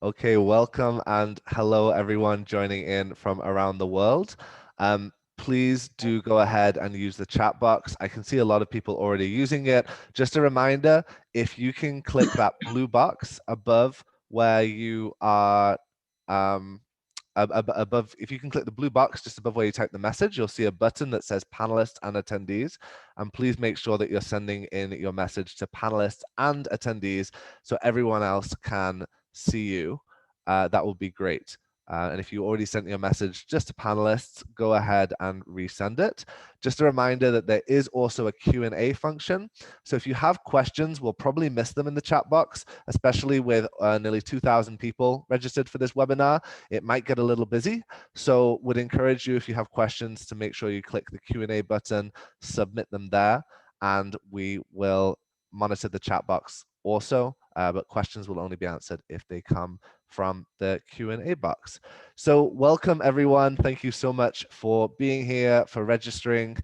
Okay, welcome and hello everyone joining in from around the world. Please do go ahead and use the chat box. I can see a lot of people already using it. Just a reminder, if you can click that blue box above where you are, above, if you can click the blue box just above where you type the message, you'll see a button that says panelists and attendees. And please make sure that you're sending in your message to panelists and attendees so everyone else can see you. That would be great. And if you already sent your message just to panelists, go ahead and resend it. Just a reminder that there is also a Q&A function. So if you have questions, we'll probably miss them in the chat box, especially with nearly 2,000 people registered for this webinar. It might get a little busy. So would encourage you, if you have questions, to make sure you click the Q&A button, submit them there, and we will monitor the chat box also, but questions will only be answered if they come from the Q&A box. So welcome everyone. Thank you so much for being here, for registering.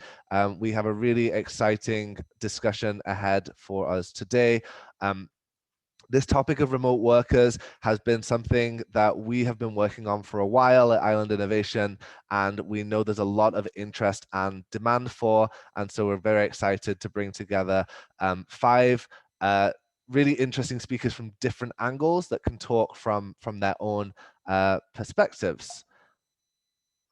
We have a really exciting discussion ahead for us today. This topic of remote workers has been something that we have been working on for a while at Island Innovation, and we know there's a lot of interest and demand for, and so we're very excited to bring together 5 really interesting speakers from different angles that can talk from their own perspectives.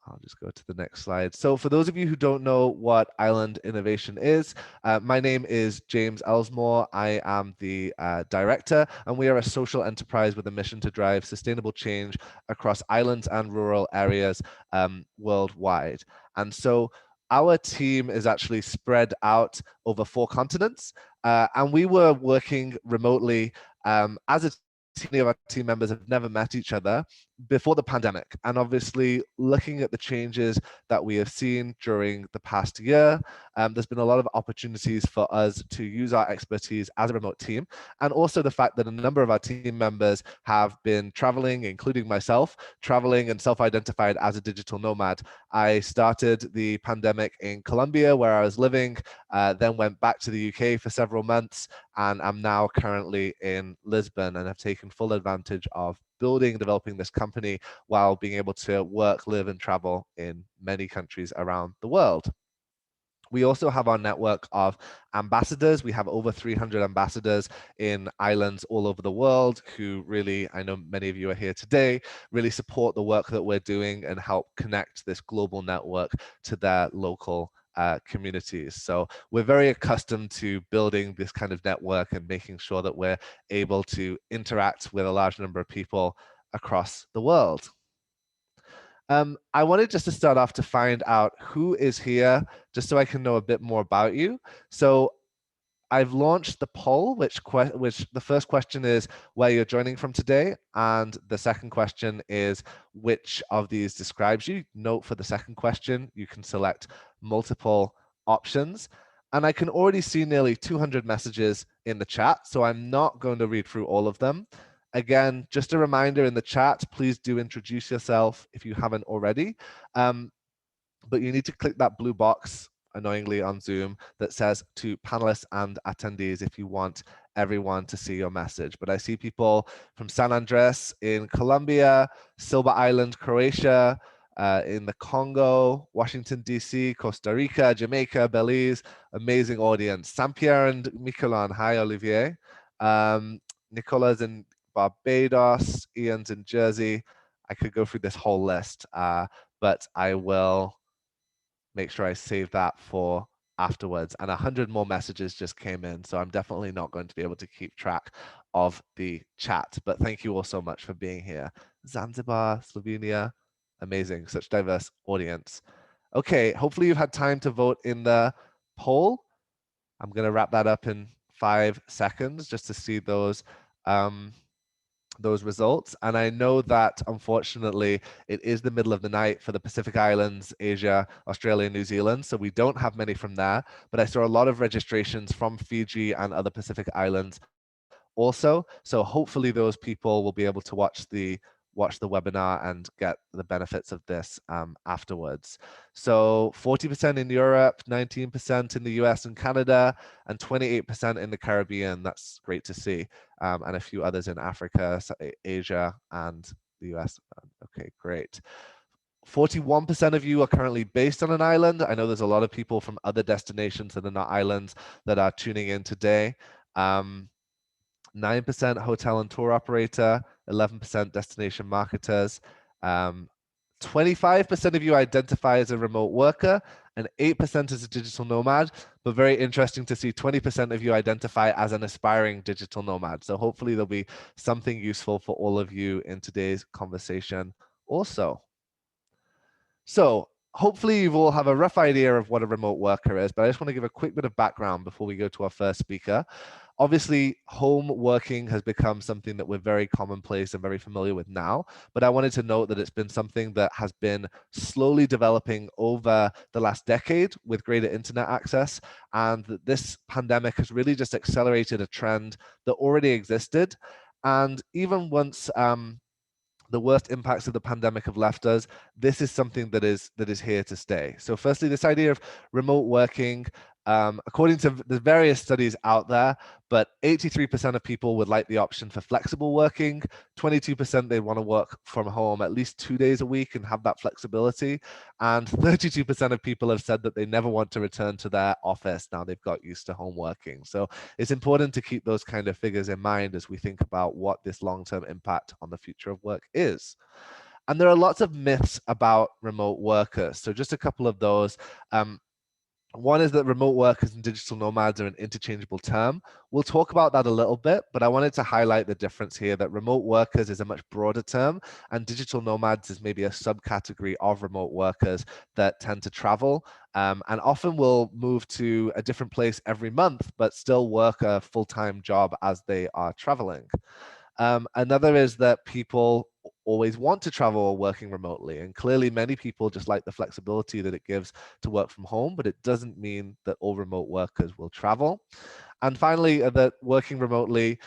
I'll just go to the next slide. So for those of you who don't know what Island Innovation is, my name is James Elsmore. I am the director, and we are a social enterprise with a mission to drive sustainable change across islands and rural areas worldwide. And so our team is actually spread out over 4 continents, and we were working remotely as a many of our team members have never met each other before the pandemic. And obviously, looking at the changes that we have seen during the past year, there's been a lot of opportunities for us to use our expertise as a remote team. And also the fact that a number of our team members have been traveling, including myself, traveling and self-identified as a digital nomad. I started the pandemic in Colombia, where I was living, then went back to the UK for several months, and I'm now currently in Lisbon and have taken full advantage of building and developing this company while being able to work, live, and travel in many countries around the world. We also have our network of ambassadors. We have over 300 ambassadors in islands all over the world who really, I know many of you are here today, really support the work that we're doing and help connect this global network to their local communities. So we're very accustomed to building this kind of network and making sure that we're able to interact with a large number of people across the world. I wanted just to start off to find out who is here, just so I can know a bit more about you. So I've launched the poll, which the first question is where you're joining from today, and the second question is which of these describes you. Note for the second question, you can select multiple options. And I can already see nearly 200 messages in the chat, so I'm not going to read through all of them. Again, just a reminder in the chat, please do introduce yourself if you haven't already. But you need to click that blue box, annoyingly on Zoom, that says to panelists and attendees if you want everyone to see your message. But I see people from San Andres in Colombia, Silver Island, Croatia, in the Congo, Washington, D.C., Costa Rica, Jamaica, Belize, amazing audience. Saint-Pierre and Miquelon, hi, Olivier. Nicola's in Barbados, Ian's in Jersey. I could go through this whole list, but I will make sure I save that for afterwards. And 100 more messages just came in, so I'm definitely not going to be able to keep track of the chat. But thank you all so much for being here. Zanzibar, Slovenia, amazing, such diverse audience. Okay, hopefully you've had time to vote in the poll. I'm going to wrap that up in 5 seconds just to see those results. And I know that unfortunately it is the middle of the night for the Pacific Islands, Asia, Australia, New Zealand, so we don't have many from there, but I saw a lot of registrations from Fiji and other Pacific Islands also. So hopefully those people will be able to watch the watch the webinar and get the benefits of this afterwards. So 40% in Europe, 19% in the US and Canada, and 28% in the Caribbean. That's great to see. And a few others in Africa, Asia, and the US. Okay, great. 41% of you are currently based on an island. I know there's a lot of people from other destinations that are not islands that are tuning in today. 9% hotel and tour operator, 11% destination marketers. 25% of you identify as a remote worker and 8% as a digital nomad, but very interesting to see 20% of you identify as an aspiring digital nomad. So hopefully there'll be something useful for all of you in today's conversation also. So hopefully you all have a rough idea of what a remote worker is, but I just want to give a quick bit of background before we go to our first speaker. Obviously, home working has become something that we're very commonplace and very familiar with now, but I wanted to note that it's been something that has been slowly developing over the last decade with greater internet access, and that this pandemic has really just accelerated a trend that already existed. And even once the worst impacts of the pandemic have left us, this is something that is here to stay. So firstly, this idea of remote working, according to the various studies out there, but 83% of people would like the option for flexible working, 22% they want to work from home at least 2 days a week and have that flexibility, and 32% of people have said that they never want to return to their office now they've got used to home working. So it's important to keep those kind of figures in mind as we think about what this long-term impact on the future of work is. And there are lots of myths about remote workers. So just a couple of those. One is that remote workers and digital nomads are an interchangeable term. We'll talk about that a little bit, but I wanted to highlight the difference here that remote workers is a much broader term and digital nomads is maybe a subcategory of remote workers that tend to travel and often will move to a different place every month, but still work a full-time job as they are traveling. Another is that people always want to travel or working remotely. And clearly many people just like the flexibility that it gives to work from home, but it doesn't mean that all remote workers will travel. And finally, that working remotely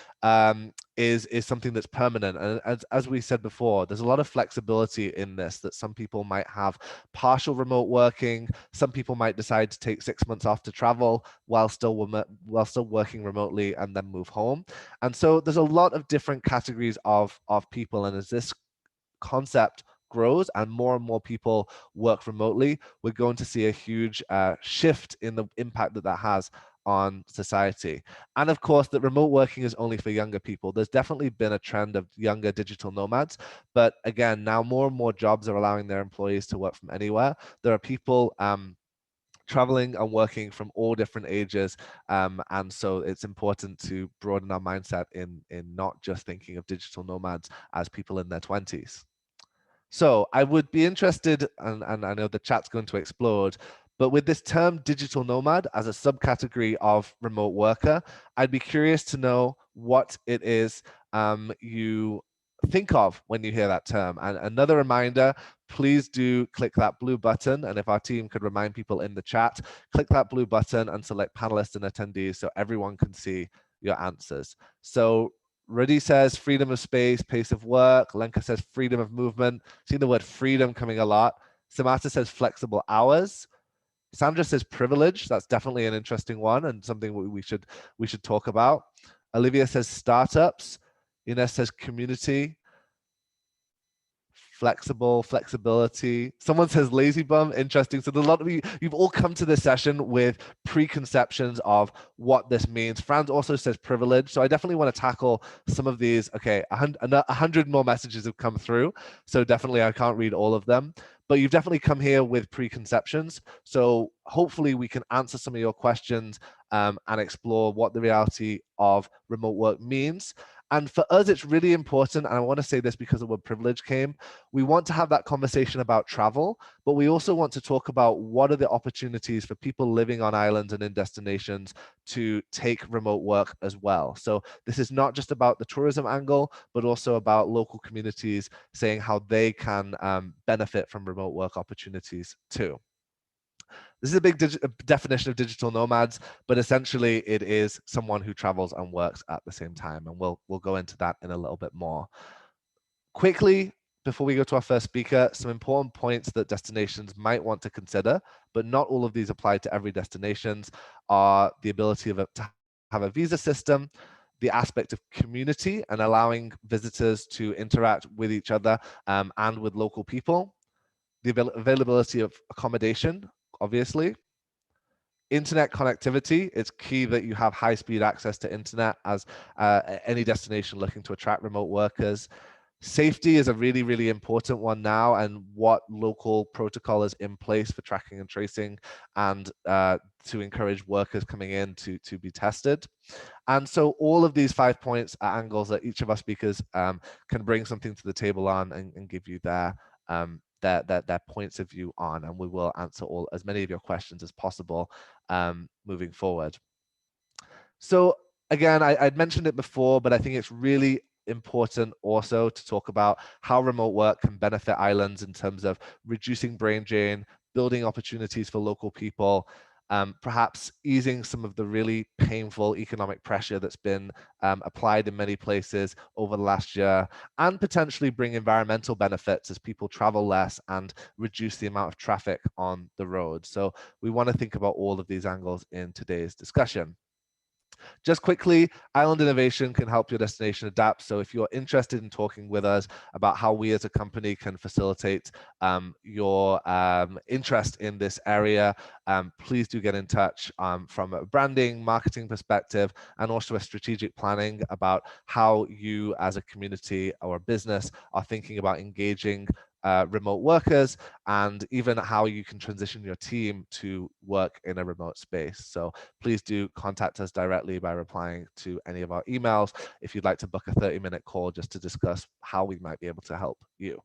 is something that's permanent. And as we said before, there's a lot of flexibility in this, that some people might have partial remote working. Some people might decide to take 6 months off to travel while still working remotely and then move home. And so there's a lot of different categories of people. And as this concept grows and more people work remotely, we're going to see a huge shift in the impact that has on society. And of course, that remote working is only for younger people. There's definitely been a trend of younger digital nomads, but again, now more and more jobs are allowing their employees to work from anywhere. There are people traveling and working from all different ages, and so it's important to broaden our mindset in not just thinking of digital nomads as people in their 20s. So I would be interested, and I know the chat's going to explode, but with this term digital nomad as a subcategory of remote worker, I'd be curious to know what it is you think of when you hear that term. And another reminder, please do click that blue button. And if our team could remind people in the chat, click that blue button and select panelists and attendees so everyone can see your answers. So Rudy says freedom of space, pace of work. Lenka says freedom of movement. Seen the word freedom coming a lot. Samata says flexible hours. Sandra says privilege. That's definitely an interesting one and something we should talk about. Olivia says startups. Ines says community. Flexibility. Someone says lazy bum. Interesting. So there's a lot of you've all come to this session with preconceptions of what this means. Franz also says privilege. So I definitely want to tackle some of these. Okay, 100 more messages have come through. So definitely I can't read all of them. But you've definitely come here with preconceptions. So hopefully we can answer some of your questions and explore what the reality of remote work means. And for us, it's really important, and I want to say this because of where privilege came, we want to have that conversation about travel, but we also want to talk about what are the opportunities for people living on islands and in destinations to take remote work as well. So this is not just about the tourism angle, but also about local communities saying how they can benefit from remote work opportunities too. This is a big definition of digital nomads, but essentially it is someone who travels and works at the same time. And we'll go into that in a little bit more. Quickly, before we go to our first speaker, some important points that destinations might want to consider, but not all of these apply to every destinations, are the ability of to have a visa system, the aspect of community and allowing visitors to interact with each other and with local people, the availability of accommodation, obviously, internet connectivity. It's key that you have high-speed access to internet as any destination looking to attract remote workers. Safety is a really, really important one now, and what local protocol is in place for tracking and tracing and to encourage workers coming in to be tested. And so all of these 5 points are angles that each of our speakers can bring something to the table on and give you their points of view on, and we will answer as many of your questions as possible moving forward. So again, I'd mentioned it before, but I think it's really important also to talk about how remote work can benefit islands in terms of reducing brain drain, building opportunities for local people, perhaps easing some of the really painful economic pressure that's been applied in many places over the last year, and potentially bring environmental benefits as people travel less and reduce the amount of traffic on the road. So we want to think about all of these angles in today's discussion. Just quickly, Island Innovation can help your destination adapt. So if you're interested in talking with us about how we as a company can facilitate your interest in this area, please do get in touch from a branding, marketing perspective, and also a strategic planning about how you as a community or a business are thinking about engaging remote workers, and even how you can transition your team to work in a remote space. So please do contact us directly by replying to any of our emails if you'd like to book a 30-minute call just to discuss how we might be able to help you.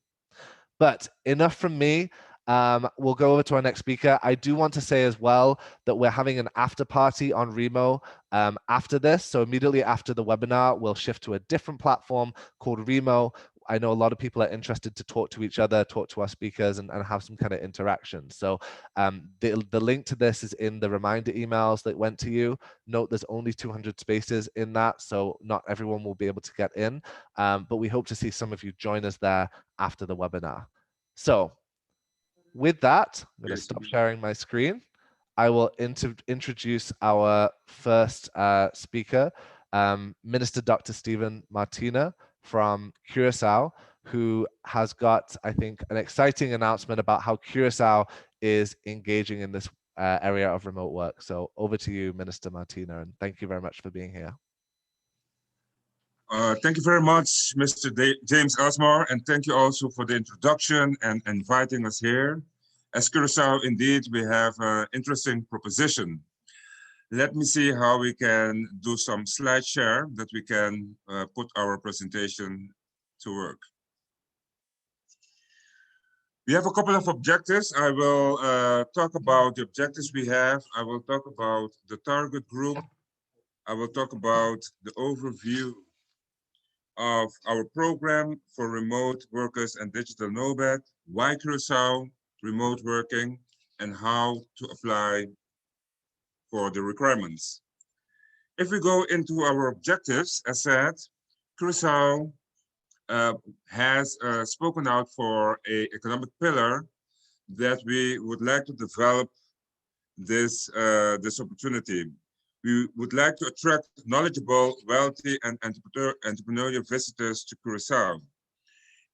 But enough from me. We'll go over to our next speaker. I do want to say as well that we're having an after party on Remo after this. So immediately after the webinar, we'll shift to a different platform called Remo. I know a lot of people are interested to talk to each other, talk to our speakers, and have some kind of interaction. So the link to this is in the reminder emails that went to you. Note there's only 200 spaces in that, so not everyone will be able to get in, but we hope to see some of you join us there after the webinar. So with that, I'm going to stop sharing my screen. I will introduce our first speaker, Minister Dr. Stephen Martina from Curacao, who has got, I think, an exciting announcement about how Curacao is engaging in this area of remote work. So over to you, Minister Martina, and thank you very much for being here. Thank you very much, Mr. James Aranmore, and thank you also for the introduction and inviting us here. As Curacao, indeed, we have an interesting proposition. Let me see how we can do some slide share that we can put our presentation to work. We have a couple of objectives. I will talk about the objectives we have. I will talk about the target group. I will talk about the overview of our program for remote workers and digital nomad, why Curacao, remote working, and how to apply for the requirements. If we go into our objectives, as said, Curacao has spoken out for an economic pillar that we would like to develop this opportunity. We would like to attract knowledgeable, wealthy, and entrepreneurial visitors to Curacao.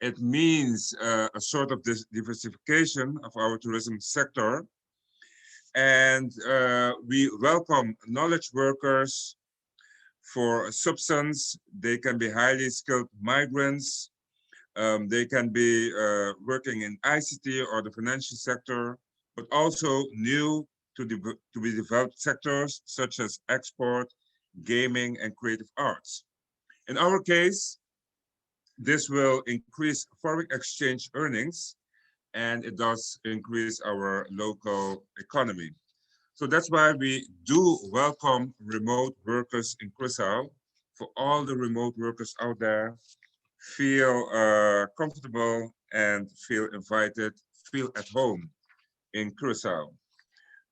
It means a sort of diversification of our tourism sector. And we welcome knowledge workers for substance. They can be highly skilled migrants. They can be working in ICT or the financial sector, but also new to be developed sectors such as export, gaming, and creative arts. In our case, this will increase foreign exchange earnings, and it does increase our local economy. So that's why we do welcome remote workers in Curacao. For all the remote workers out there, feel comfortable and feel invited, feel at home in Curacao.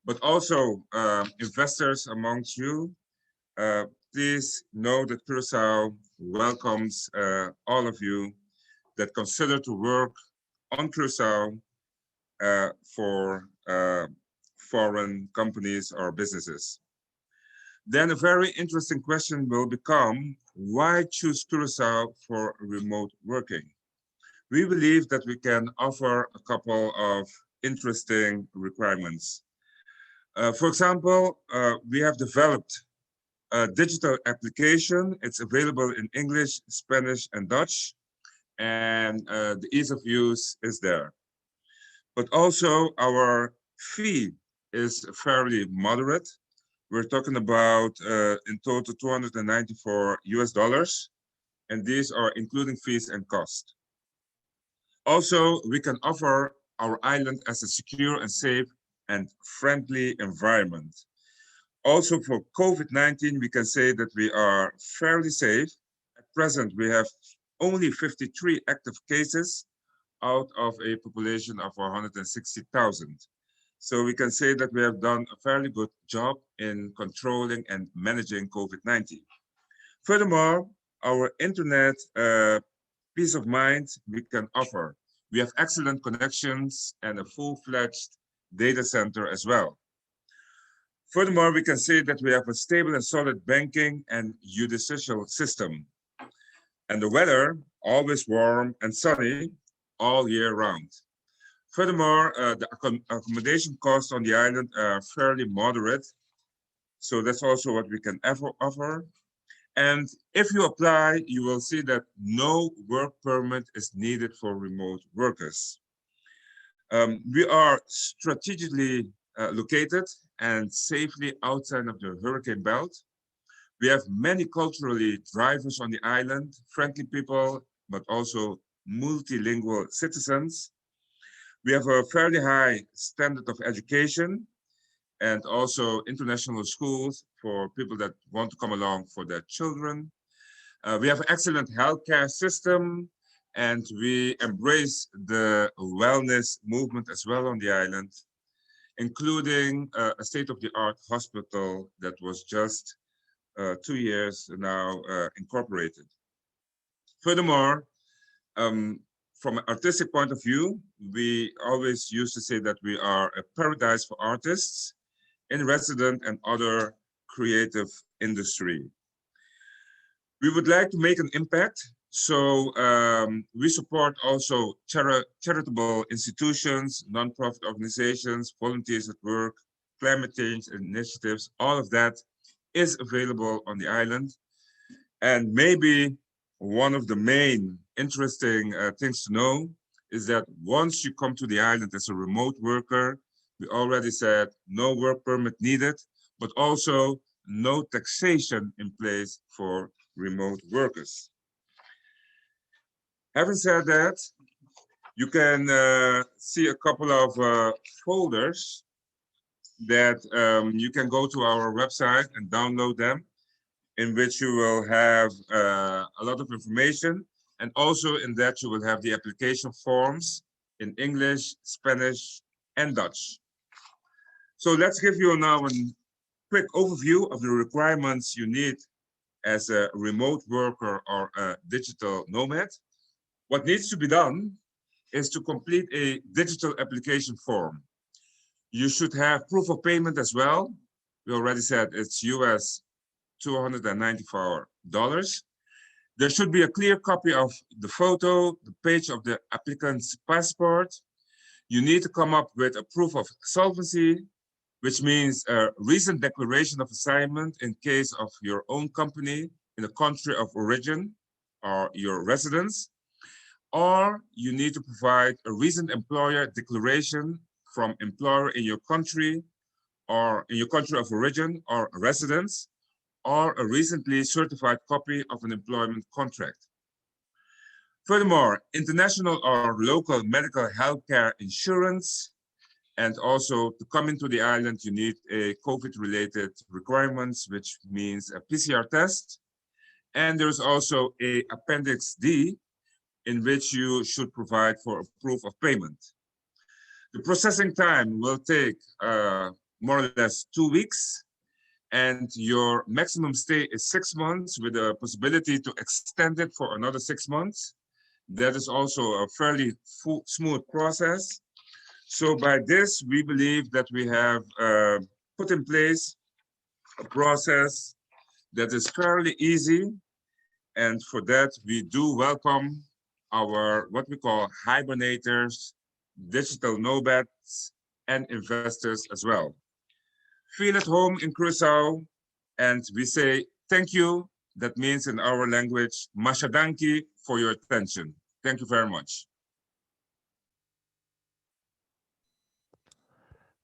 But also investors amongst you, please know that Curacao welcomes all of you that consider to work on Curacao for foreign companies or businesses. Then a very interesting question will become, why choose Curacao for remote working? We believe that we can offer a couple of interesting requirements. For example, we have developed a digital application. It's available in English, Spanish, and Dutch, and the ease of use is there. But also our fee is fairly moderate. We're talking about in total 294 US dollars, and these are including fees and cost. Also, we can offer our island as a secure and safe and friendly environment. Also for COVID-19, we can say that we are fairly safe. At present, we have only 53 active cases out of a population of 160,000. So we can say that we have done a fairly good job in controlling and managing COVID-19. Furthermore, our internet peace of mind we can offer. We have excellent connections and a full-fledged data center as well. Furthermore, we can say that we have a stable and solid banking and judicial system. And the weather, always warm and sunny all year round. Furthermore, the accommodation costs on the island are fairly moderate. So that's also what we can offer. And if you apply, you will see that no work permit is needed for remote workers. We are strategically located and safely outside of the hurricane belt. We have many culturally drivers on the island, friendly people, but also multilingual citizens. We have a fairly high standard of education and also international schools for people that want to come along for their children. We have an excellent healthcare system, and we embrace the wellness movement as well on the island, including a state-of-the-art hospital that was just 2 years now incorporated. Furthermore, from an artistic point of view, we always used to say that we are a paradise for artists in resident and other creative industry. We would like to make an impact, so we support also charitable institutions, nonprofit organizations, volunteers at work, climate change initiatives. All of that is available on the island. And maybe one of the main interesting things to know is that once you come to the island as a remote worker, we already said no work permit needed, but also no taxation in place for remote workers. Having said that, you can see a couple of folders that you can go to our website and download them, in which you will have a lot of information. And also in that you will have the application forms in English, Spanish, and Dutch. So let's give you now a quick overview of the requirements you need as a remote worker or a digital nomad. What needs to be done is to complete a digital application form. You should have proof of payment as well. We already said it's US $294. There should be a clear copy of the photo, the page of the applicant's passport. You need to come up with a proof of solvency, which means a recent declaration of assignment in case of your own company in the country of origin or your residence. Or you need to provide a recent employer declaration from employer in your country or in your country of origin or residence, or a recently certified copy of an employment contract. Furthermore, international or local medical healthcare insurance, and also to come into the island, you need a COVID-related requirements, which means a PCR test. And there's also a Appendix D, in which you should provide for a proof of payment. The processing time will take more or less 2 weeks, and your maximum stay is 6 months with a possibility to extend it for another 6 months. That is also a fairly smooth process. So by this, we believe that we have put in place a process that is fairly easy. And for that, we do welcome our what we call hibernators, digital nomads, and investors as well. Feel at home in Curacao, and we say thank you. That means in our language, mashadanki for your attention. Thank you very much.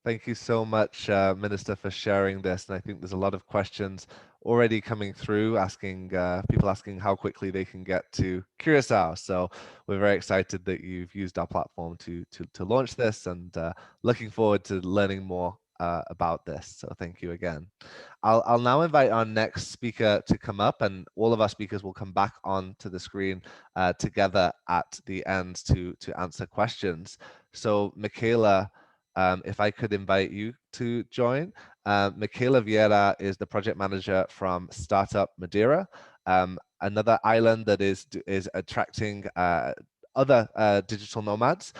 Thank you so much, Minister, for sharing this. And I think there's a lot of questions already coming through, asking people asking how quickly they can get to Curacao. So we're very excited that you've used our platform to launch this, and looking forward to learning more about this. So thank you again. I'll now invite our next speaker to come up, and all of our speakers will come back onto the screen together at the end to answer questions. So Michaela, if I could invite you to join. Michaela Vieira is the project manager from Startup Madeira, another island that is attracting other digital nomads.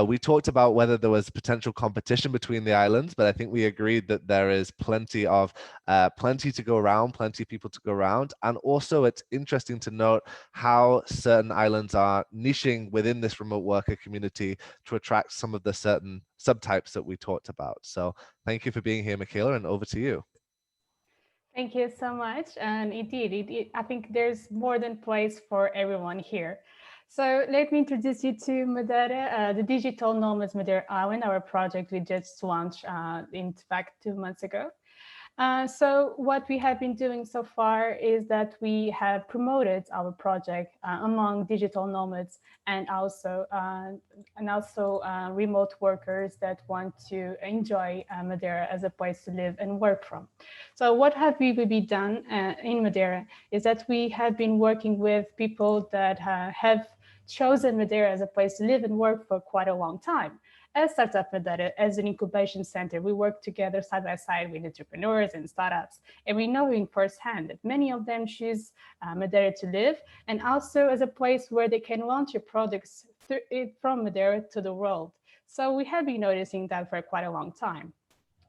We talked about whether there was potential competition between the islands, but I think we agreed that there is plenty to go around, plenty of people to go around. And also it's interesting to note how certain islands are niching within this remote worker community to attract some of the certain subtypes that we talked about. So thank you for being here, Michaela, and over to you. Thank you so much. And indeed, I think there's more than place for everyone here. So let me introduce you to Madeira, the Digital Nomads Madeira Island, our project we just launched in fact 2 months ago. So what we have been doing so far is that we have promoted our project among digital nomads and also remote workers that want to enjoy Madeira as a place to live and work from. So what have we been done in Madeira is that we have been working with people that have chosen Madeira as a place to live and work for quite a long time. As Startup Madeira, as an incubation center, we work together side by side with entrepreneurs and startups, and we know in firsthand that many of them choose Madeira to live, and also as a place where they can launch your products from Madeira to the world. So we have been noticing that for quite a long time.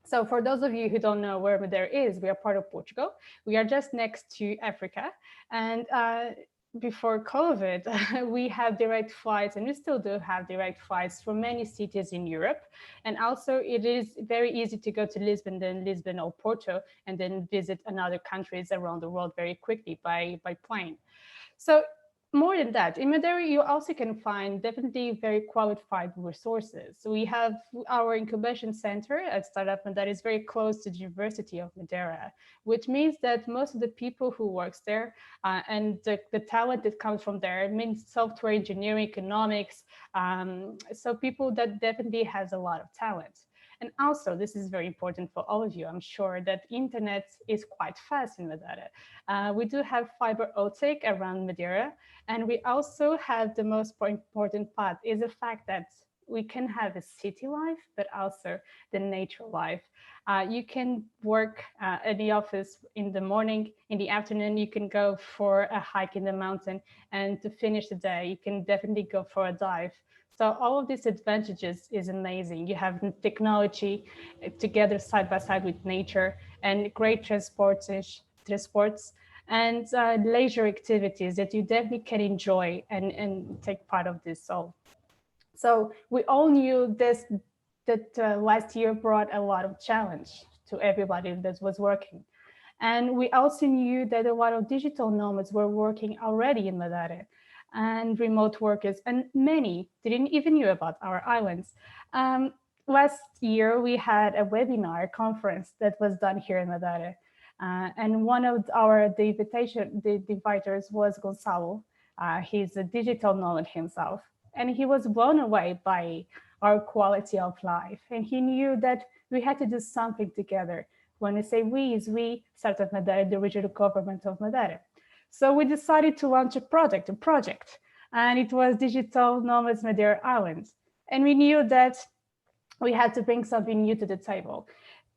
So for those of you who don't know where Madeira is, we are part of Portugal. We are just next to Africa, and before COVID, we have direct flights, and we still do have direct flights from many cities in Europe. And also it is very easy to go to Lisbon, then Lisbon or Porto, and then visit another countries around the world very quickly by plane. So more than that, in Madeira, you also can find definitely very qualified resources. So we have our incubation center at Startup that is very close to the University of Madeira, which means that most of the people who works there and the talent that comes from there means software engineering, economics. So people that definitely has a lot of talent. And also, this is very important for all of you. I'm sure that internet is quite fast in Madeira. We do have fiber optic around Madeira, and we also have the most important part is the fact that we can have a city life, but also the nature life. You can work at the office in the morning, in the afternoon, you can go for a hike in the mountain, and to finish the day, you can definitely go for a dive. So all of these advantages is amazing. You have technology together side by side with nature and great transports and leisure activities that you definitely can enjoy and take part of this all. So we all knew this that last year brought a lot of challenge to everybody that was working. And we also knew that a lot of digital nomads were working already in Madeira and remote workers, and many didn't even know about our islands. Last year, we had a webinar conference that was done here in Madeira. And one of the inviters was Gonçalo. He's a digital nomad himself. And he was blown away by our quality of life. And he knew that we had to do something together. When we say we, is we, Startup Madeira, the regional government of Madeira. So we decided to launch a project, and it was Digital Nomads Madeira Islands. And we knew that we had to bring something new to the table.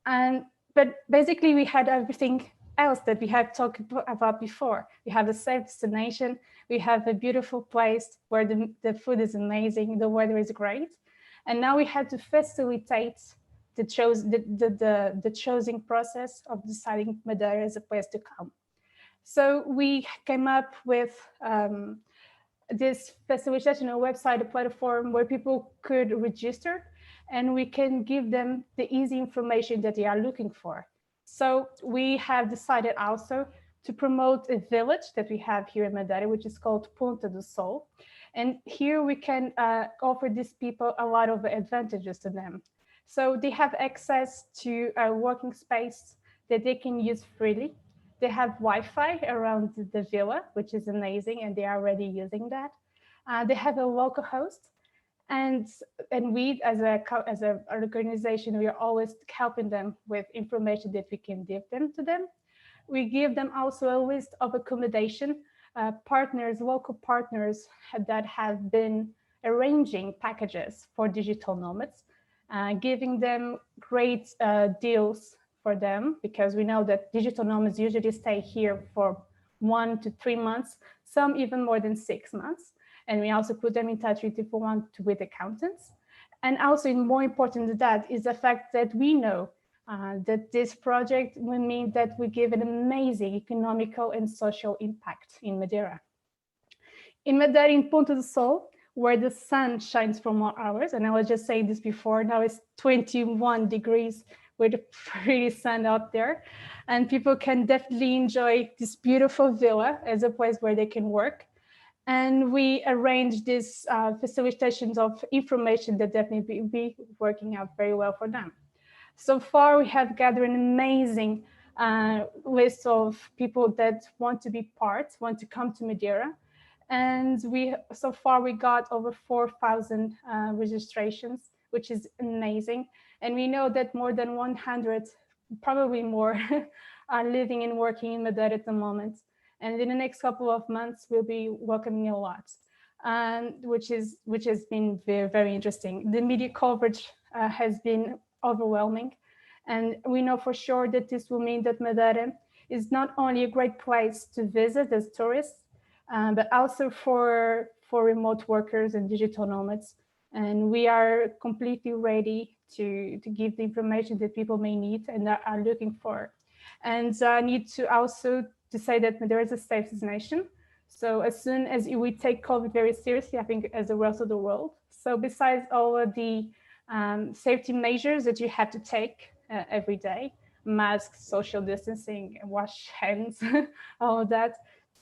But basically we had everything else that we have talked about before. We have a safe destination. We have a beautiful place where the food is amazing, the weather is great, and now we had to facilitate the choosing process of deciding Madeira as a place to come. So we came up with this facilitation, a website, a platform where people could register, and we can give them the easy information that they are looking for. So we have decided also to promote a village that we have here in Madeira, which is called Ponta do Sol. And here we can offer these people a lot of advantages to them. So they have access to a working space that they can use freely. They have Wi-Fi around the villa, which is amazing, and they are already using that. They have a local host, and we as an organization, we are always helping them with information that we can give them to them. We give them also a list of accommodation partners, local partners that have been arranging packages for digital nomads, giving them great deals for them, because we know that digital nomads usually stay here for 1 to 3 months, some even more than 6 months. And we also put them in touch with, if we want, with accountants. And also, more important than that, is the fact that we know that this project will mean that we give an amazing economical and social impact in Madeira. In Madeira, in Ponta do Sol, where the sun shines for more hours, and I was just saying this before, now it's 21 degrees with a pretty sun out there, and people can definitely enjoy this beautiful villa as a place where they can work. And we arrange these facilitations of information that definitely be working out very well for them. So far, we have gathered an amazing list of people that want to be want to come to Madeira. And so far we got over 4,000 registrations, which is amazing. And we know that more than 100, probably more, are living and working in Madeira at the moment. And in the next couple of months, we'll be welcoming a lot, which has been very, very interesting. The media coverage has been overwhelming. And we know for sure that this will mean that Madeira is not only a great place to visit as tourists, but also for remote workers and digital nomads. And we are completely ready to give the information that people may need and are looking for. And I need to also to say that Madeira is a safe destination. So as soon as we take COVID very seriously, I think as the rest of the world. So besides all of the safety measures that you have to take every day, masks, social distancing, wash hands, all of that,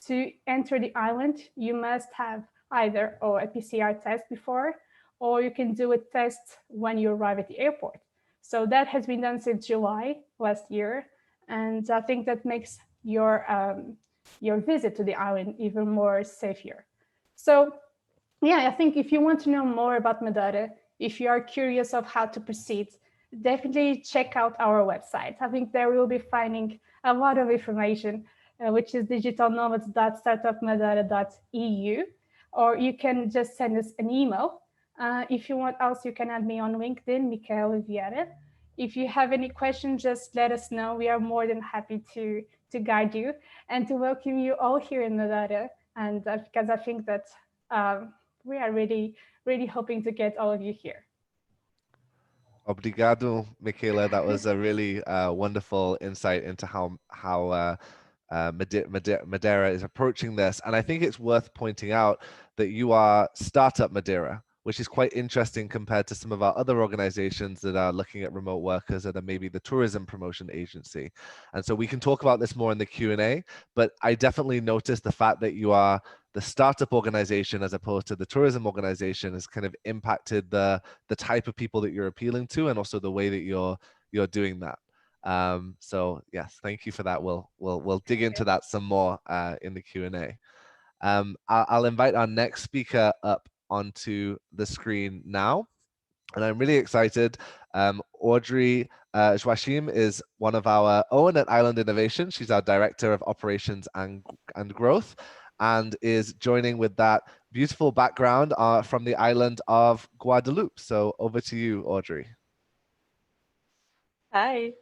to enter the island, you must have either a PCR test before, or you can do a test when you arrive at the airport. So that has been done since July last year. And I think that makes your visit to the island even more safer. So yeah, I think if you want to know more about Madeira, if you are curious of how to proceed, definitely check out our website. I think there will be finding a lot of information, which is digitalnomads.startupmadeira.eu, or you can just send us an email. If you want else, you can add me on LinkedIn, Michaela Vieira. If you have any questions, just let us know. We are more than happy to guide you and to welcome you all here in Madeira. And because I think that we are really, really hoping to get all of you here. Obrigado, Michaela. That was a really wonderful insight into how Madeira is approaching this. And I think it's worth pointing out that you are Startup Madeira, which is quite interesting compared to some of our other organizations that are looking at remote workers that are maybe the tourism promotion agency. And so we can talk about this more in the Q&A, but I definitely noticed the fact that you are the startup organization as opposed to the tourism organization has kind of impacted the type of people that you're appealing to, and also the way that you're doing that. So yes, thank you for that. We'll dig into that some more in the Q&A. I'll invite our next speaker up onto the screen now, and I'm really excited. Audrey Joachim is one of our own at Island Innovation. She's our Director of Operations and Growth, and is joining with that beautiful background from the island of Guadeloupe. So over to you, Audrey. Hi.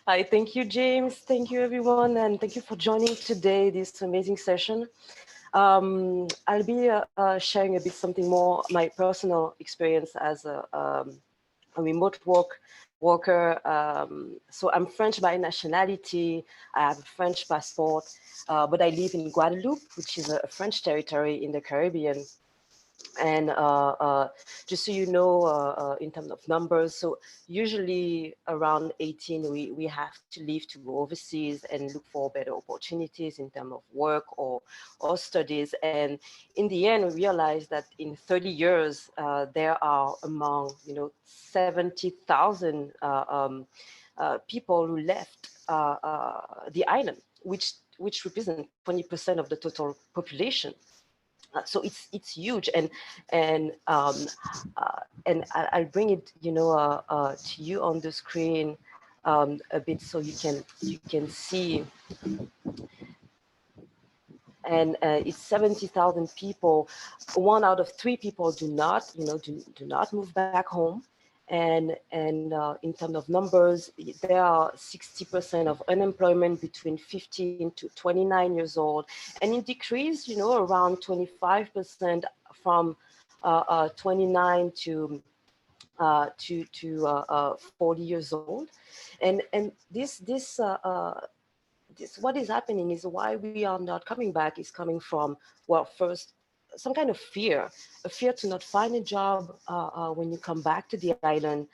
Hi, thank you, James. Thank you, everyone, and thank you for joining today this amazing session. I'll be sharing a bit something more my personal experience as a remote worker. So I'm French by nationality. I have a French passport, but I live in Guadeloupe, which is a French territory in the Caribbean. And just so you know, in terms of numbers, so usually around 18, we have to leave to go overseas and look for better opportunities in terms of work or studies. And in the end, we realized that in 30 years, there are among, 70,000 people who left the island, which represent 20% of the total population. So it's huge, and I'll bring it to you on the screen a bit so you can see. And it's 70,000 people. 1 out of 3 people do not move back home. And in terms of numbers, there are 60% of unemployment between 15 to 29 years old, and it decreased, around 25% from 29 to 40 years old, and this what is happening is why we are not coming back is coming from, well, first, some kind of fear, a fear to not find a job when you come back to the island,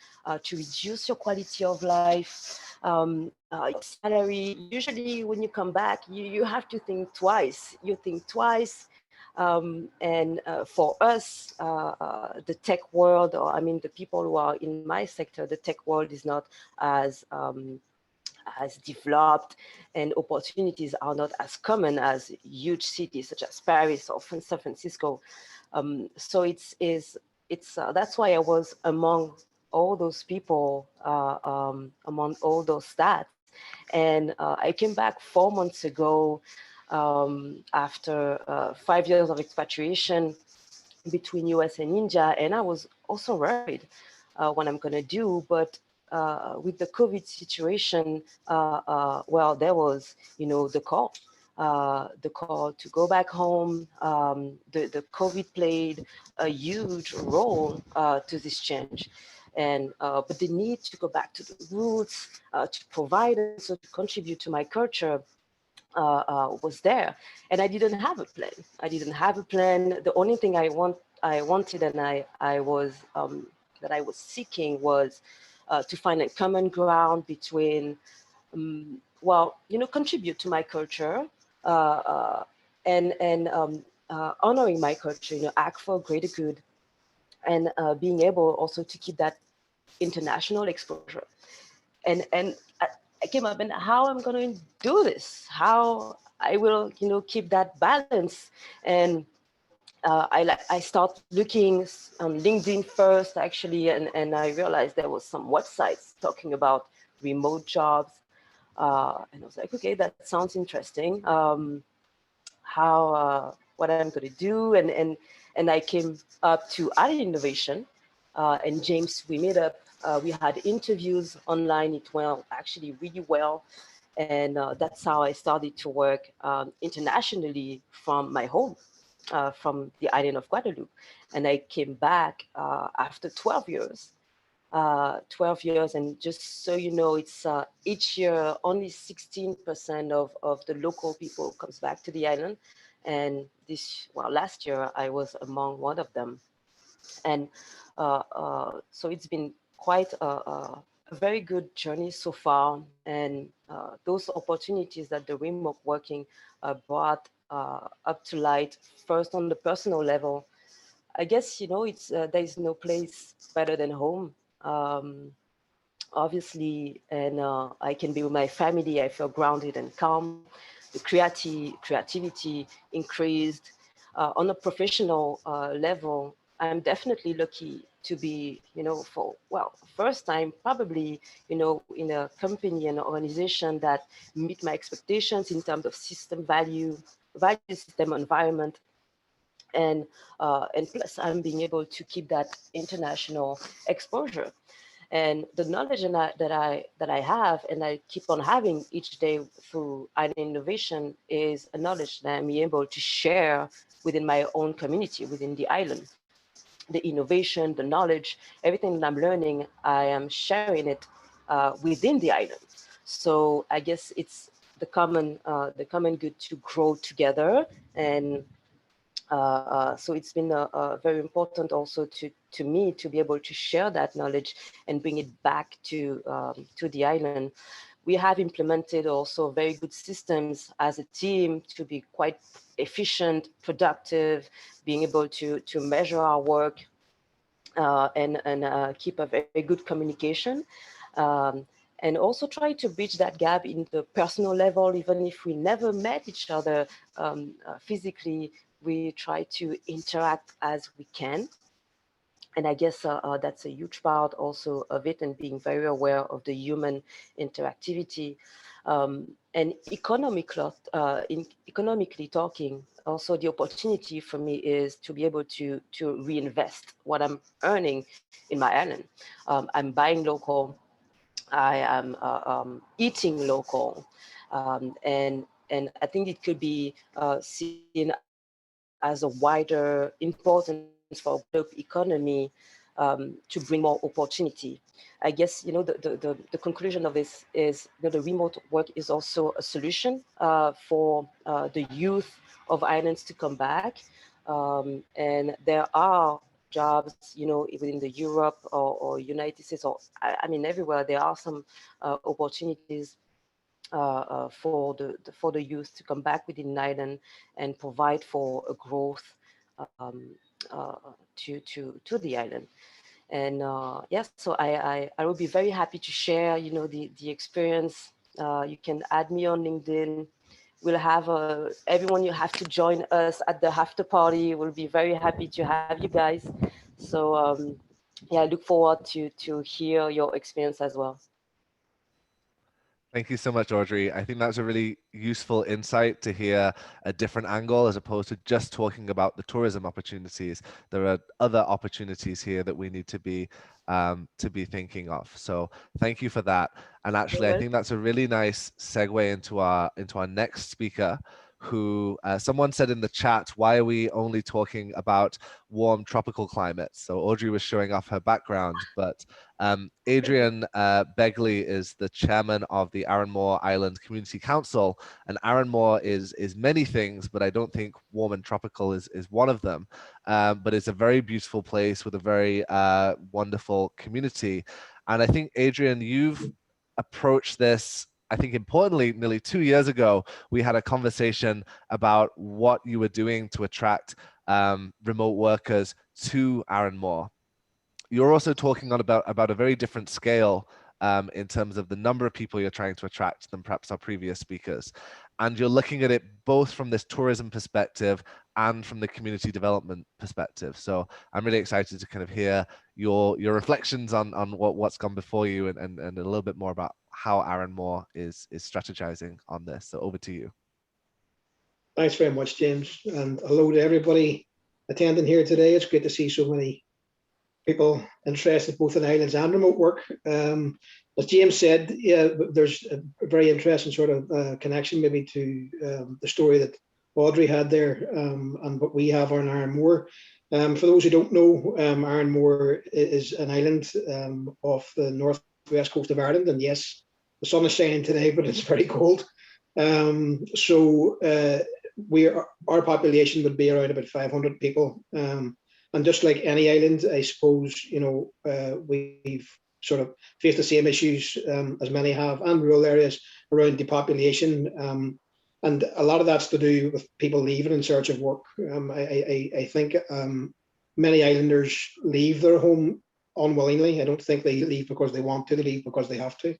to reduce your quality of life, your salary. Usually when you come back, you have to think twice. You think twice. And for us, the tech world, or I mean, the people who are in my sector, the tech world is not as developed, and opportunities are not as common as huge cities such as Paris or San Francisco. So that's why I was among all those people, among all those stats. And I came back 4 months ago, after 5 years of expatriation between US and India, and I was also worried what I'm gonna do, but with the COVID situation, well, there was, the call to go back home. The COVID played a huge role to this change. And but the need to go back to the roots, to provide and so to contribute to my culture was there, and I didn't have a plan. I didn't have a plan. The only thing I wanted, and I was that I was seeking was to find a common ground between, well, contribute to my culture, and honoring my culture, act for greater good, and being able also to keep that international exposure. And I came up, and how I'm going to do this, how I will, keep that balance. And I start looking on LinkedIn first, actually, and I realized there was some websites talking about remote jobs. And I was like, okay, that sounds interesting. What I'm going to do, and I came up to Added Innovation, and James, we met up. We had interviews online. It went actually really well, and that's how I started to work internationally from my home, from the island of Guadeloupe. And I came back after 12 years. 12 years, and just so you know, it's each year only 16% of the local people comes back to the island, and last year I was among one of them. And so it's been quite a very good journey so far, and those opportunities that the remote working brought up to light, first on the personal level. I guess, it's there is no place better than home. Um, Obviously, and I can be with my family. I feel grounded and calm. The creativity increased. On a professional level, I'm definitely lucky to be, for, well, first time probably, in a company and organization that meet my expectations in terms of system value system, environment, and plus I'm being able to keep that international exposure. And the knowledge that I have and I keep on having each day through island innovation is a knowledge that I'm able to share within my own community, within the island. The innovation, the knowledge, everything that I'm learning, I am sharing it within the island. So I guess it's the common good to grow together. And so it's been very important also to me to be able to share that knowledge and bring it back to the island. We have implemented also very good systems as a team to be quite efficient, productive, being able to measure our work and keep a very good communication. And also try to bridge that gap in the personal level, even if we never met each other physically, we try to interact as we can. And I guess that's a huge part also of it, and being very aware of the human interactivity. And economically talking, also the opportunity for me is to be able to reinvest what I'm earning in my island. I'm buying local, I am eating local, and I think it could be seen as a wider importance for the economy to bring more opportunity. I guess the conclusion of this is the remote work is also a solution for the youth of islands to come back, and there are jobs, within the Europe or United States, or I mean everywhere. There are some opportunities for the youth to come back within an island and provide for a growth um, to the island. And yes, so I will be very happy to share, the experience. You can add me on LinkedIn. We'll have everyone. You have to join us at the after party. We'll be very happy to have you guys. So yeah, I look forward to hear your experience as well. Thank you so much, Audrey. I think that's a really useful insight to hear a different angle as opposed to just talking about the tourism opportunities. There are other opportunities here that we need to be thinking of. So thank you for that. And actually, I think that's a really nice segue into our next speaker, who someone said in the chat, why are we only talking about warm tropical climates? So Audrey was showing off her background, but Adrian Begley is the chairman of the Aranmore Island Community Council, and Aranmore is many things, but I don't think warm and tropical is one of them. But it's a very beautiful place with a very wonderful community. And I think, Adrian, you've approached this, I think importantly, nearly 2 years ago, we had a conversation about what you were doing to attract remote workers to Aranmore. You're also talking on about a very different scale in terms of the number of people you're trying to attract than perhaps our previous speakers. And you're looking at it both from this tourism perspective and from the community development perspective. So I'm really excited to kind of hear your reflections on what's gone before you and a little bit more about how Aranmore is strategizing on this. So over to you. Thanks very much, James. And hello to everybody attending here today. It's great to see so many people interested both in islands and remote work. As James said, yeah, there's a very interesting sort of connection maybe to the story that Audrey had there and what we have on Aranmore. For those who don't know, Aranmore is an island off the northwest coast of Ireland. And yes, the sun is shining today, but it's very cold. So our population would be around about 500 people. And just like any island, I suppose, we've sort of faced the same issues as many have, and rural areas around depopulation. And a lot of that's to do with people leaving in search of work. I think many islanders leave their home unwillingly. I don't think they leave because they want to, they leave because they have to.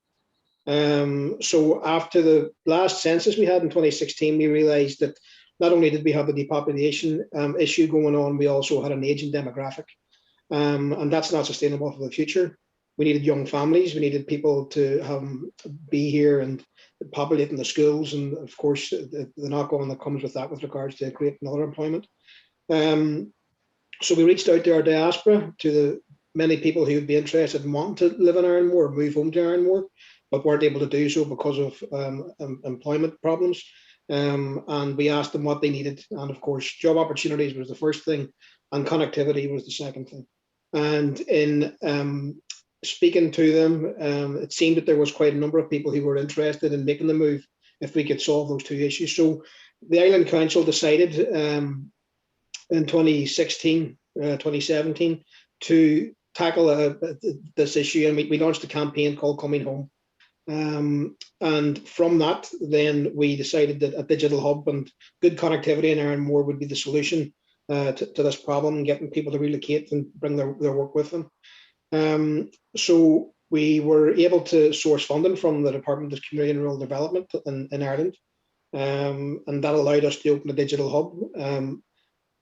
So after the last census we had in 2016, we realized that not only did we have the depopulation issue going on, we also had an aging demographic. And that's not sustainable for the future. We needed young families, we needed people to be here and populating the schools, and of course the knock-on that comes with that with regards to creating other employment. So we reached out to our diaspora, to many people who would be interested in wanting to live in Aranmore, move home to Aranmore, but weren't able to do so because of employment problems. And we asked them what they needed. And of course, job opportunities was the first thing, and connectivity was the second thing. And in speaking to them, it seemed that there was quite a number of people who were interested in making the move if we could solve those two issues. So the Island Council decided in 2016, 2017 to tackle this issue, and we launched a campaign called Coming Home. And from that, then we decided that a digital hub and good connectivity in Aranmore would be the solution to this problem, and getting people to relocate and bring their work with them. So we were able to source funding from the Department of Community and Rural Development in Ireland, and that allowed us to open a digital hub.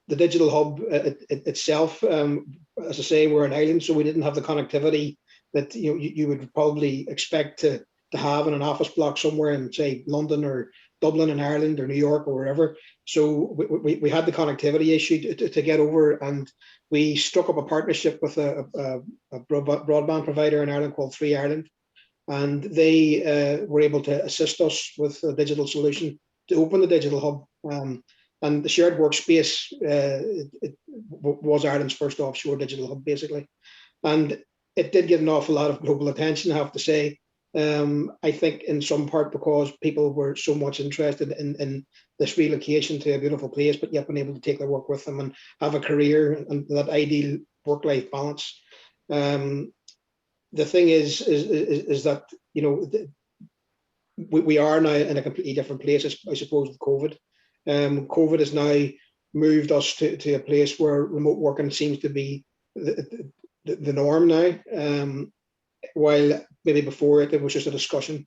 The digital hub itself, as I say, we're an island, so we didn't have the connectivity that you would probably expect to have in an office block somewhere in, say, London or Dublin in Ireland or New York or wherever. So we had the connectivity issue to get over, and we struck up a partnership with a broadband provider in Ireland called 3 Ireland, and they were able to assist us with a digital solution to open the digital hub. And the shared workspace it was Ireland's first offshore digital hub, basically. And it did get an awful lot of global attention, I have to say. I think in some part because people were so much interested in this relocation to a beautiful place, but yet been able to take their work with them and have a career and that ideal work-life balance. The thing is that, we are now in a completely different place, I suppose, with COVID. COVID has now moved us to a place where remote working seems to be the norm now, while maybe before it was just a discussion.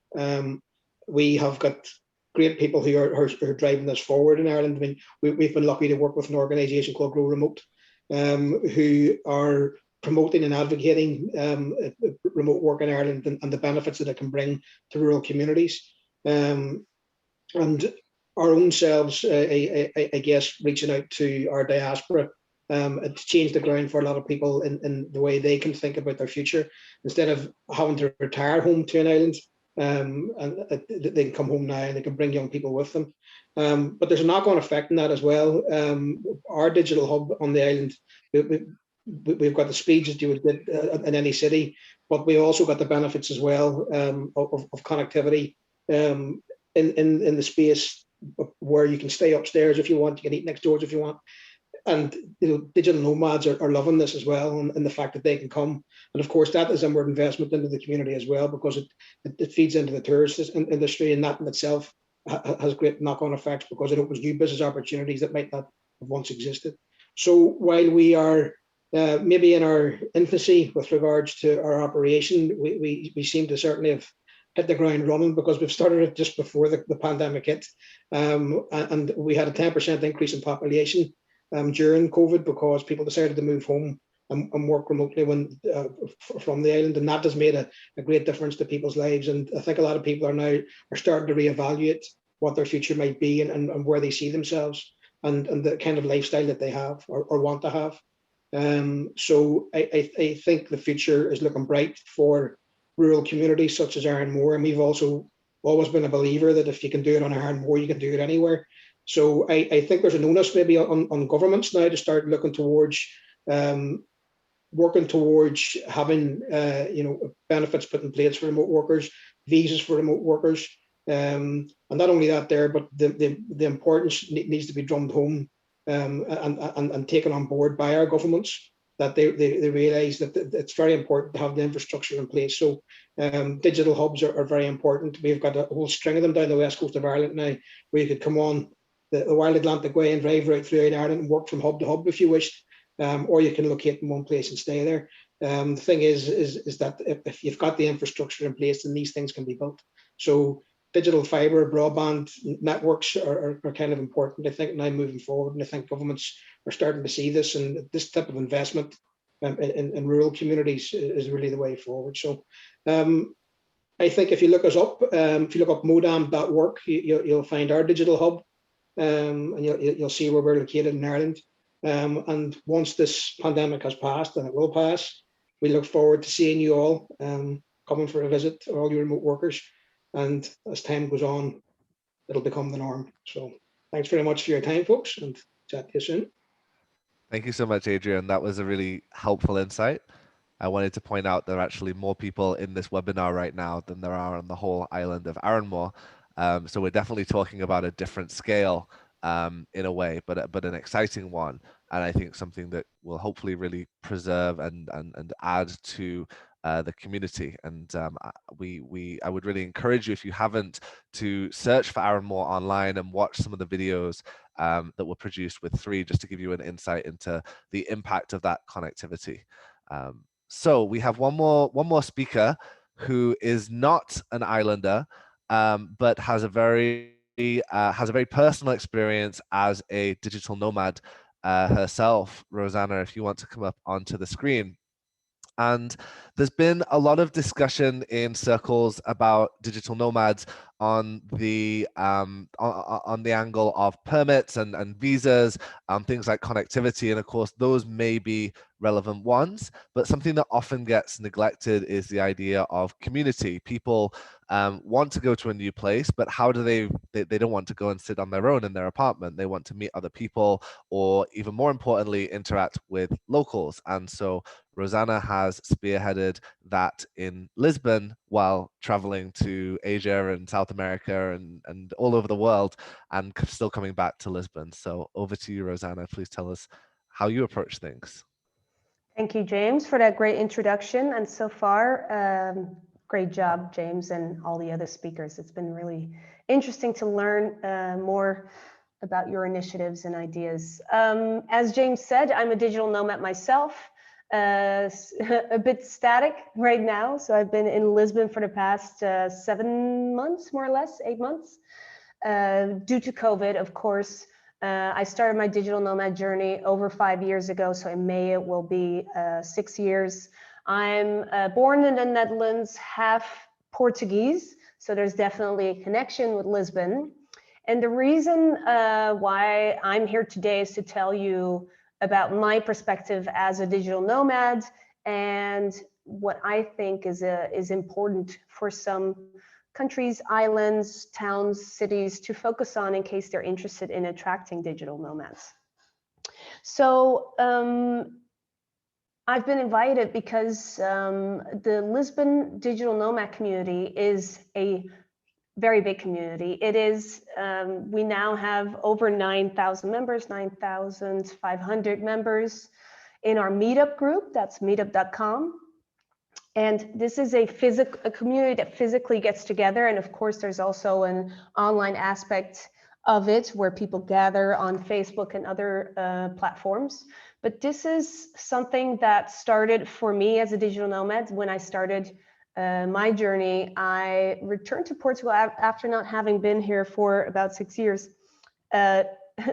We have got great people who are driving this forward in Ireland. I mean, we've been lucky to work with an organisation called Grow Remote, who are promoting and advocating remote work in Ireland and the benefits that it can bring to rural communities. And our own selves, I guess, reaching out to our diaspora, it's changed the ground for a lot of people in the way they can think about their future. Instead of having to retire home to an island, and they can come home now and they can bring young people with them. But there's a knock-on effect in that as well. Our digital hub on the island, we've got the speeds that you would get in any city, but we also got the benefits as well of connectivity in the space where you can stay upstairs if you want, you can eat next doors if you want. And digital nomads are loving this as well, and the fact that they can come. And of course, that is inward investment into the community as well, because it feeds into the tourist industry, and that in itself has great knock-on effects because it opens new business opportunities that might not have once existed. So while we are maybe in our infancy with regards to our operation, we seem to certainly have hit the ground running, because we've started it just before the pandemic hit, and we had a 10% increase in population during COVID because people decided to move home and work remotely from the island, and that has made a great difference to people's lives. And I think a lot of people are starting to reevaluate what their future might be and where they see themselves and the kind of lifestyle that they have or want to have. So I think the future is looking bright for rural communities such as Aranmore, and we've also always been a believer that if you can do it on Aranmore, you can do it anywhere. So I think there's an onus maybe on governments now to start looking towards working towards having benefits put in place for remote workers, visas for remote workers, and not only that there, but the importance needs to be drummed home and taken on board by our governments, that they realise that it's very important to have the infrastructure in place. So digital hubs are very important. We've got a whole string of them down the west coast of Ireland now, where you could come on the Wild Atlantic Way and drive right through Ireland and work from hub to hub if you wished, or you can locate in one place and stay there. The thing is that if you've got the infrastructure in place, then these things can be built. So digital fibre, broadband networks are kind of important, I think, now moving forward. And I think governments are starting to see this, and this type of investment in rural communities is really the way forward. So I think if you look us up, if you look up modam.work, you'll find our digital hub, and you'll see where we're located in Ireland. And once this pandemic has passed, and it will pass, we look forward to seeing you all coming for a visit, all you remote workers. And as time goes on, it'll become the norm. So thanks very much for your time, folks, and chat to you soon. Thank you so much, Adrian. That was a really helpful insight. I wanted to point out there are actually more people in this webinar right now than there are on the whole island of Aranmore. So we're definitely talking about a different scale in a way, but an exciting one. And I think something that will hopefully really preserve and add to the community. And I would really encourage you, if you haven't, to search for Aranmore online and watch some of the videos that were produced with 3, just to give you an insight into the impact of that connectivity. So we have one more speaker who is not an islander, but has a very personal experience as a digital nomad herself. Rosanna, if you want to come up onto the screen. And there's been a lot of discussion in circles about digital nomads on the angle of permits and visas, things like connectivity, and of course those may be relevant ones, but something that often gets neglected is the idea of community. People want to go to a new place, but how do they don't want to go and sit on their own in their apartment. They want to meet other people, or even more importantly, interact with locals. And so Rosanna has spearheaded that in Lisbon while traveling to Asia and South America and all over the world, and still coming back to Lisbon. So over to you, Rosanna. Please tell us how you approach things. Thank you, James, for that great introduction. And so far, great job, James, and all the other speakers. It's been really interesting to learn more about your initiatives and ideas. As James said, I'm a digital nomad myself, a bit static right now. So I've been in Lisbon for the past 7 months, more or less, 8 months. Due to COVID, of course. I started my digital nomad journey over 5 years ago, so in May it will be 6 years. I'm born in the Netherlands, half Portuguese, so there's definitely a connection with Lisbon. And the reason why I'm here today is to tell you about my perspective as a digital nomad and what I think is important for some countries, islands, towns, cities to focus on in case they're interested in attracting digital nomads. So I've been invited because the Lisbon digital nomad community is a very big community. It is, we now have over 9,000 members, 9,500 members in our meetup group, that's meetup.com. And this is a community that physically gets together. And of course, there's also an online aspect of it where people gather on Facebook and other platforms. But this is something that started for me as a digital nomad. When I started my journey, I returned to Portugal after not having been here for about 6 years.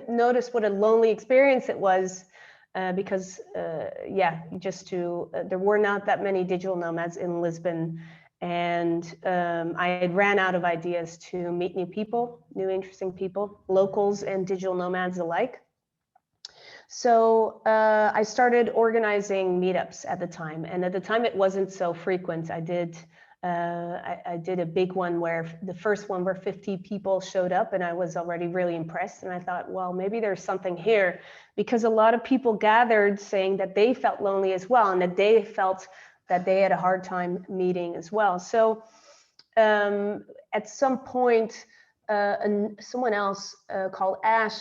Noticed what a lonely experience it was. Because there were not that many digital nomads in Lisbon, and I had ran out of ideas to meet new people, new interesting people, locals and digital nomads alike. So I started organizing meetups at the time, and at the time it wasn't so frequent. I did a big one where the first one where 50 people showed up, and I was already really impressed. And I thought, well, maybe there's something here, because a lot of people gathered saying that they felt lonely as well, and that they felt that they had a hard time meeting as well. So at some point, someone else called Ash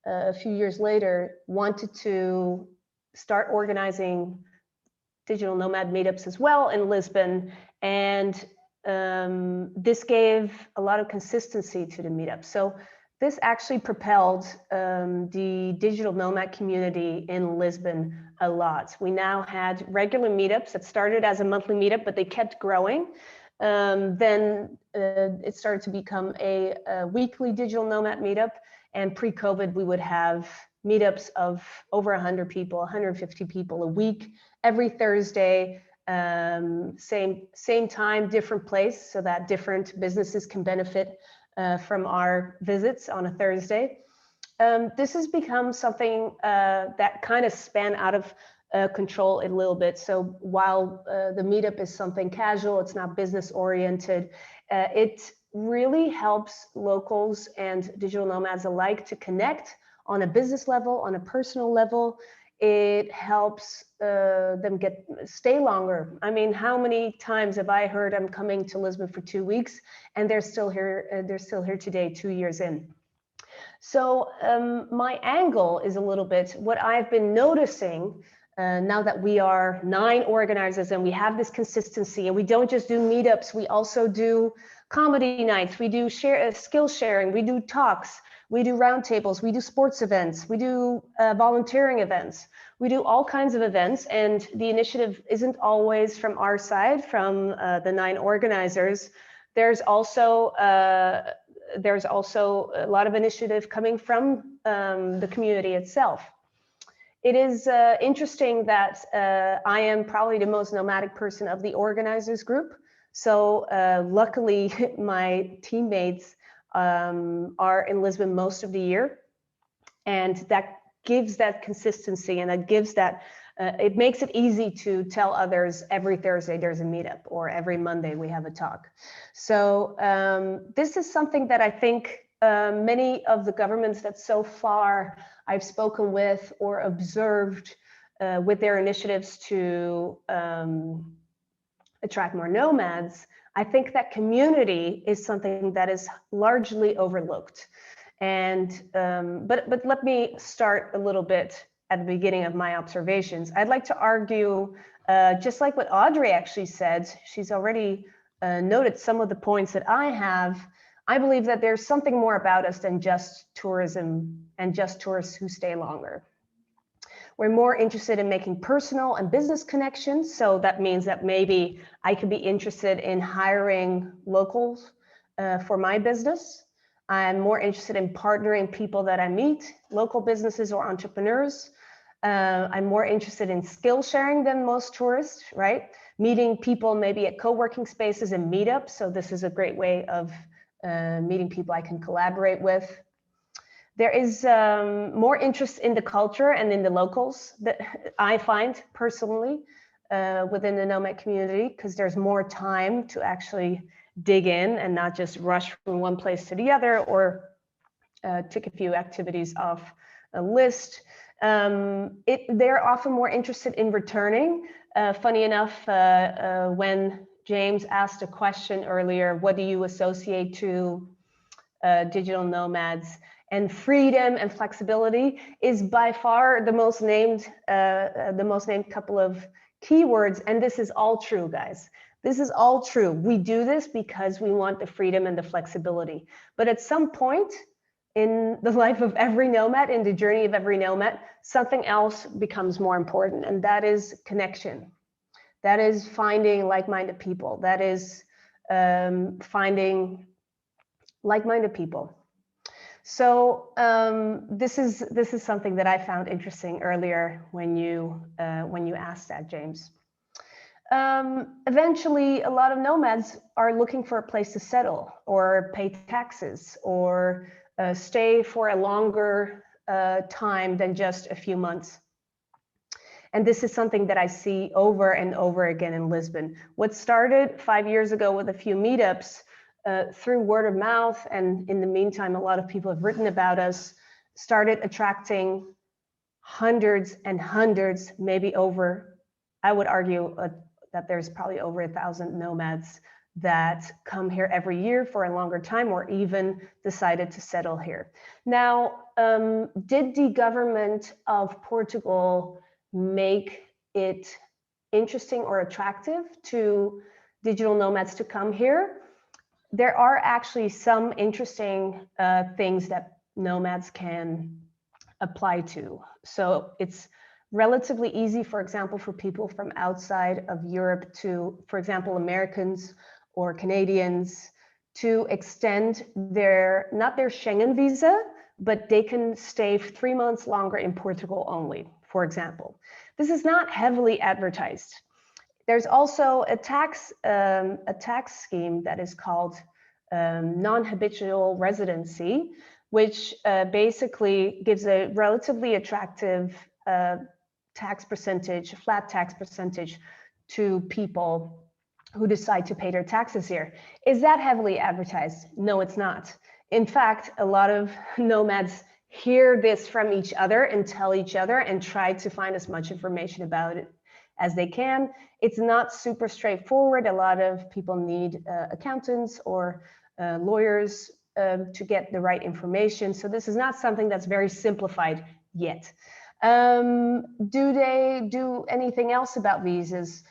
a few years later wanted to start organizing digital nomad meetups as well in Lisbon. And this gave a lot of consistency to the meetup. So this actually propelled the digital nomad community in Lisbon a lot. We now had regular meetups that started as a monthly meetup, but they kept growing. Then it started to become a weekly digital nomad meetup. And pre-COVID, we would have meetups of over 100 people, 150 people a week, every Thursday, same time, different place, so that different businesses can benefit from our visits on a Thursday. This has become something that kind of span out of control it a little bit. So while the meetup is something casual, it's not business oriented, it really helps locals and digital nomads alike to connect on a business level, on a personal level. It helps them stay longer. I mean, how many times have I heard I'm coming to Lisbon for 2 weeks and they're still here? They're still here today, 2 years in. So my angle is a little bit what I've been noticing now that we are 9 organizers and we have this consistency, and we don't just do meetups, we also do comedy nights, we do skill sharing, we do talks, we do roundtables, we do sports events, we do volunteering events, we do all kinds of events. And the initiative isn't always from our side, from the 9 organizers. There's also a lot of initiative coming from the community itself. It is interesting that I am probably the most nomadic person of the organizers group. So luckily, my teammates are in Lisbon most of the year. And that gives that consistency, and that gives that, it makes it easy to tell others every Thursday there's a meetup, or every Monday we have a talk. So this is something that I think many of the governments that so far I've spoken with or observed with their initiatives to attract more nomads, I think that community is something that is largely overlooked. And but let me start a little bit at the beginning of my observations. I'd like to argue, just like what Audrey actually said, she's already noted some of the points that I have. I believe that there's something more about us than just tourism and just tourists who stay longer. We're more interested in making personal and business connections. So that means that maybe I could be interested in hiring locals for my business. I'm more interested in partnering people that I meet, local businesses or entrepreneurs. I'm more interested in skill sharing than most tourists, right? Meeting people maybe at co-working spaces and meetups. So this is a great way of meeting people I can collaborate with. There is more interest in the culture and in the locals that I find personally within the Nomad community, because there's more time to actually dig in and not just rush from one place to the other, or tick a few activities off a list. They're often more interested in returning. Funny enough, when James asked a question earlier, what do you associate to digital nomads? And freedom and flexibility is by far the most named couple of keywords. And this is all true, guys. This is all true. We do this because we want the freedom and the flexibility. But at some point in the life of every nomad, in the journey of every nomad, something else becomes more important, and that is connection. That is finding like-minded people. That is finding like-minded people. So this is something that I found interesting earlier when you asked that, James. Eventually, a lot of nomads are looking for a place to settle, or pay taxes, or stay for a longer time than just a few months. And this is something that I see over and over again in Lisbon. What started 5 years ago with a few meetups, through word of mouth, and in the meantime, a lot of people have written about us, started attracting hundreds and hundreds, maybe over, I would argue that there's probably over 1,000 nomads that come here every year for a longer time, or even decided to settle here. Now, did the government of Portugal make it interesting or attractive to digital nomads to come here? There are actually some interesting things that nomads can apply to. So it's relatively easy, for example, for people from outside of Europe to, for example, Americans or Canadians, to extend their, not their Schengen visa, but they can stay 3 months longer in Portugal only, for example. This is not heavily advertised. There's also a tax scheme that is called non-habitual residency, which basically gives a relatively attractive tax percentage, flat tax percentage to people who decide to pay their taxes here. Is that heavily advertised? No, it's not. In fact, a lot of nomads hear this from each other and tell each other and try to find as much information about it as they can. It's not super straightforward. A lot of people need accountants or lawyers to get the right information. So this is not something that's very simplified yet. Do they do anything else about visas?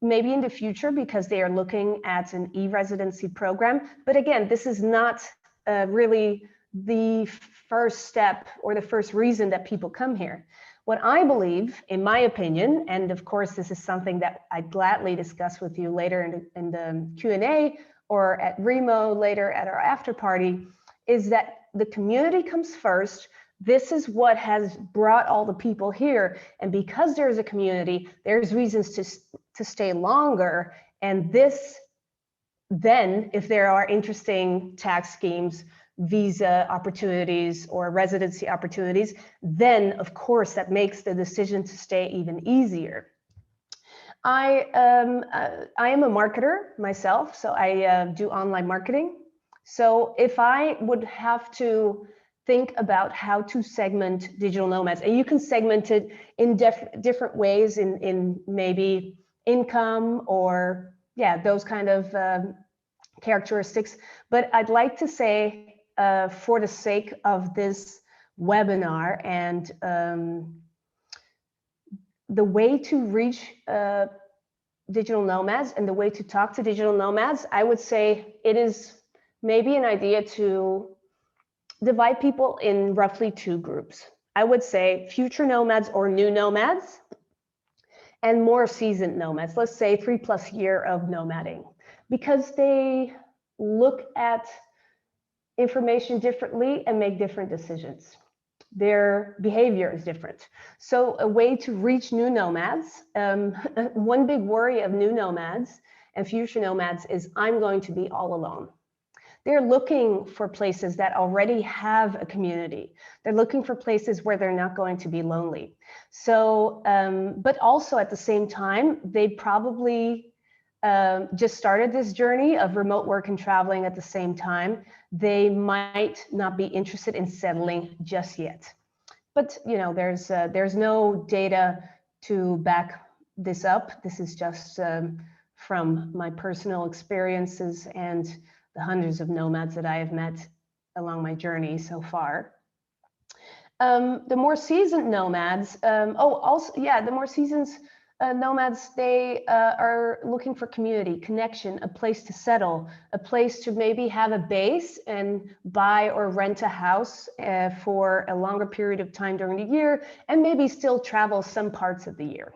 Maybe in the future, because they are looking at an e-residency program. But again, this is not really the first step or the first reason that people come here. What I believe, in my opinion, and of course, this is something that I'd gladly discuss with you later in the Q&A or at Remo later at our after party, is that the community comes first. This is what has brought all the people here. And because there's a community, there's reasons to stay longer. And this, then, if there are interesting tax schemes, visa opportunities, or residency opportunities, then of course that makes the decision to stay even easier. I am a marketer myself, so I do online marketing. So if I would have to think about how to segment digital nomads, and you can segment it in different ways, in maybe income or those kind of characteristics. But I'd like to say, for the sake of this webinar and the way to reach digital nomads and the way to talk to digital nomads, I would say it is maybe an idea to divide people in roughly 2 groups. I would say future nomads or new nomads and more seasoned nomads, let's say 3+ years of nomading, because they look at information differently and make different decisions. Their behavior is different. So a way to reach new nomads, one big worry of new nomads and future nomads is I'm going to be all alone. They're looking for places that already have a community. They're looking for places where they're not going to be lonely. So, but also at the same time, they probably just started this journey of remote work and traveling at the same time. They might not be interested in settling just yet. But you know, there's no data to back this up. This is just from my personal experiences and the hundreds of nomads that I have met along my journey so far. The more seasoned nomads, the more seasoned nomads, they are looking for community, connection, a place to settle, a place to maybe have a base and buy or rent a house for a longer period of time during the year, and maybe still travel some parts of the year.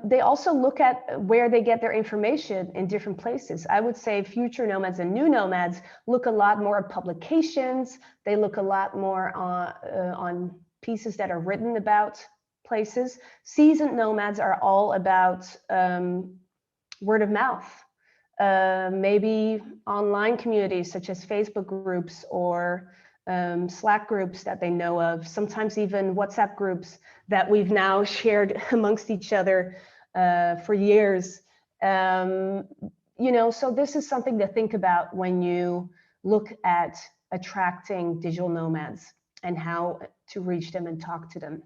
They also look at where they get their information in different places. I would say future nomads and new nomads look a lot more at publications. They look a lot more on pieces that are written about places. Seasoned nomads are all about word of mouth, maybe online communities such as Facebook groups or Slack groups that they know of, sometimes even WhatsApp groups that we've now shared amongst each other for years. You know, so this is something to think about when you look at attracting digital nomads and how to reach them and talk to them.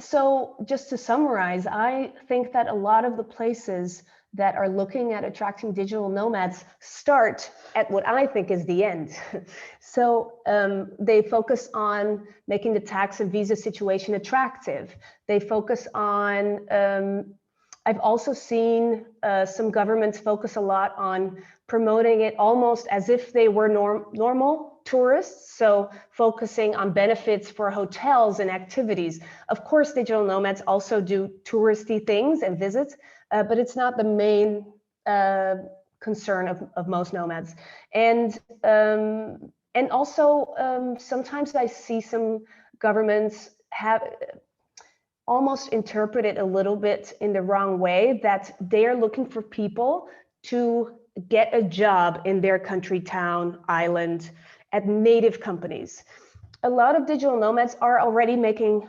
So just to summarize, I think that a lot of the places that are looking at attracting digital nomads start at what I think is the end. So they focus on making the tax and visa situation attractive. They focus on, I've also seen some governments focus a lot on promoting it almost as if they were normal tourists. So focusing on benefits for hotels and activities. Of course, digital nomads also do touristy things and visits, but it's not the main concern of most nomads. And also sometimes I see some governments have almost interpret it a little bit in the wrong way, that they are looking for people to get a job in their country, town, island, at native companies. a lot of digital nomads are already making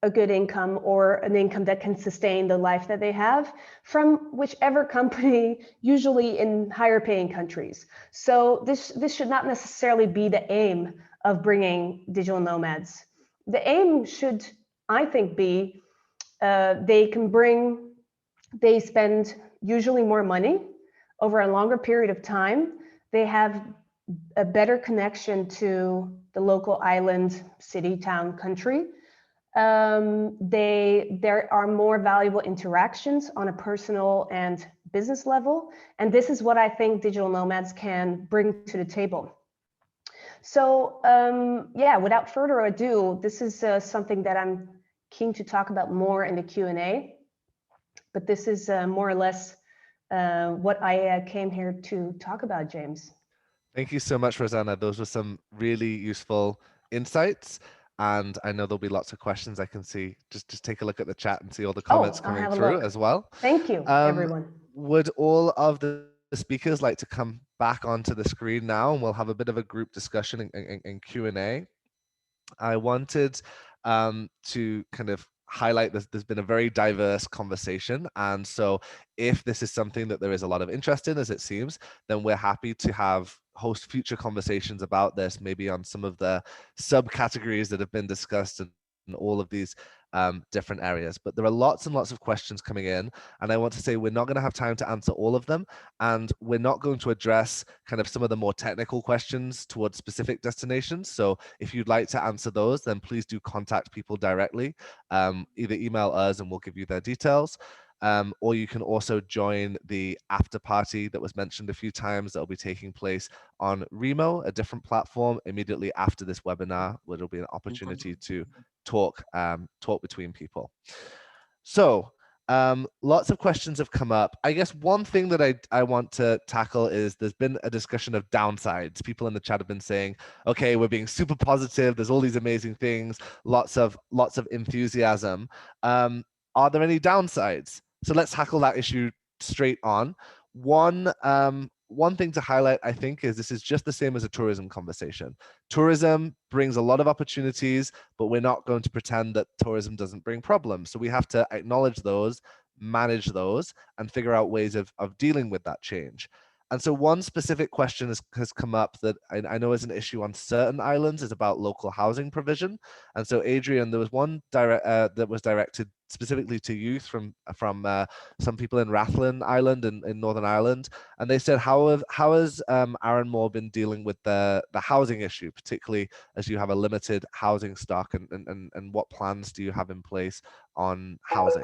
a good income, or an income that can sustain the life that they have from whichever company, usually in higher paying countries. So this should not necessarily be the aim of bringing digital nomads. The aim should, I think, be they spend usually more money over a longer period of time. They have a better connection to the local island, city, town, country. There are more valuable interactions on a personal and business level. And this is what I think digital nomads can bring to the table. So yeah, without further ado, this is something that I'm keen to talk about more in the Q&A. But this is more or less what I came here to talk about, James. Thank you so much, Rosanna. Those were some really useful insights. And I know there'll be lots of questions. I can see, just take a look at the chat and see all the comments coming through as well. Thank you, everyone. Would all of the speakers like to come back onto the screen now, and we'll have a bit of a group discussion and Q&A. I wanted to kind of highlight this. There's been a very diverse conversation, and so if this is something that there is a lot of interest in, as it seems, then we're happy to host future conversations about this, maybe on some of the subcategories that have been discussed and all of these different areas. But there are lots and lots of questions coming in, and I want to say we're not going to have time to answer all of them, and we're not going to address kind of some of the more technical questions towards specific destinations. So if you'd like to answer those, then please do contact people directly. Either email us and we'll give you their details, or you can also join the after party that was mentioned a few times that will be taking place on Remo, a different platform, immediately after this webinar, where there'll be an opportunity to talk between people. So lots of questions have come up. I guess one thing that I want to tackle is there's been a discussion of downsides. People in the chat have been saying, okay, we're being super positive, there's all these amazing things, lots of enthusiasm. Are there any downsides? So let's tackle that issue straight on. One thing to highlight, I think, is this is just the same as a tourism conversation. Tourism brings a lot of opportunities, but we're not going to pretend that tourism doesn't bring problems. So we have to acknowledge those, manage those, and figure out ways of dealing with that change. And so one specific question has come up that I know is an issue on certain islands, is about local housing provision. And so Adrian, there was one that was directed specifically to youth from some people in Rathlin Island in Northern Ireland. And they said, how has Aranmore been dealing with the housing issue, particularly as you have a limited housing stock, and what plans do you have in place on housing?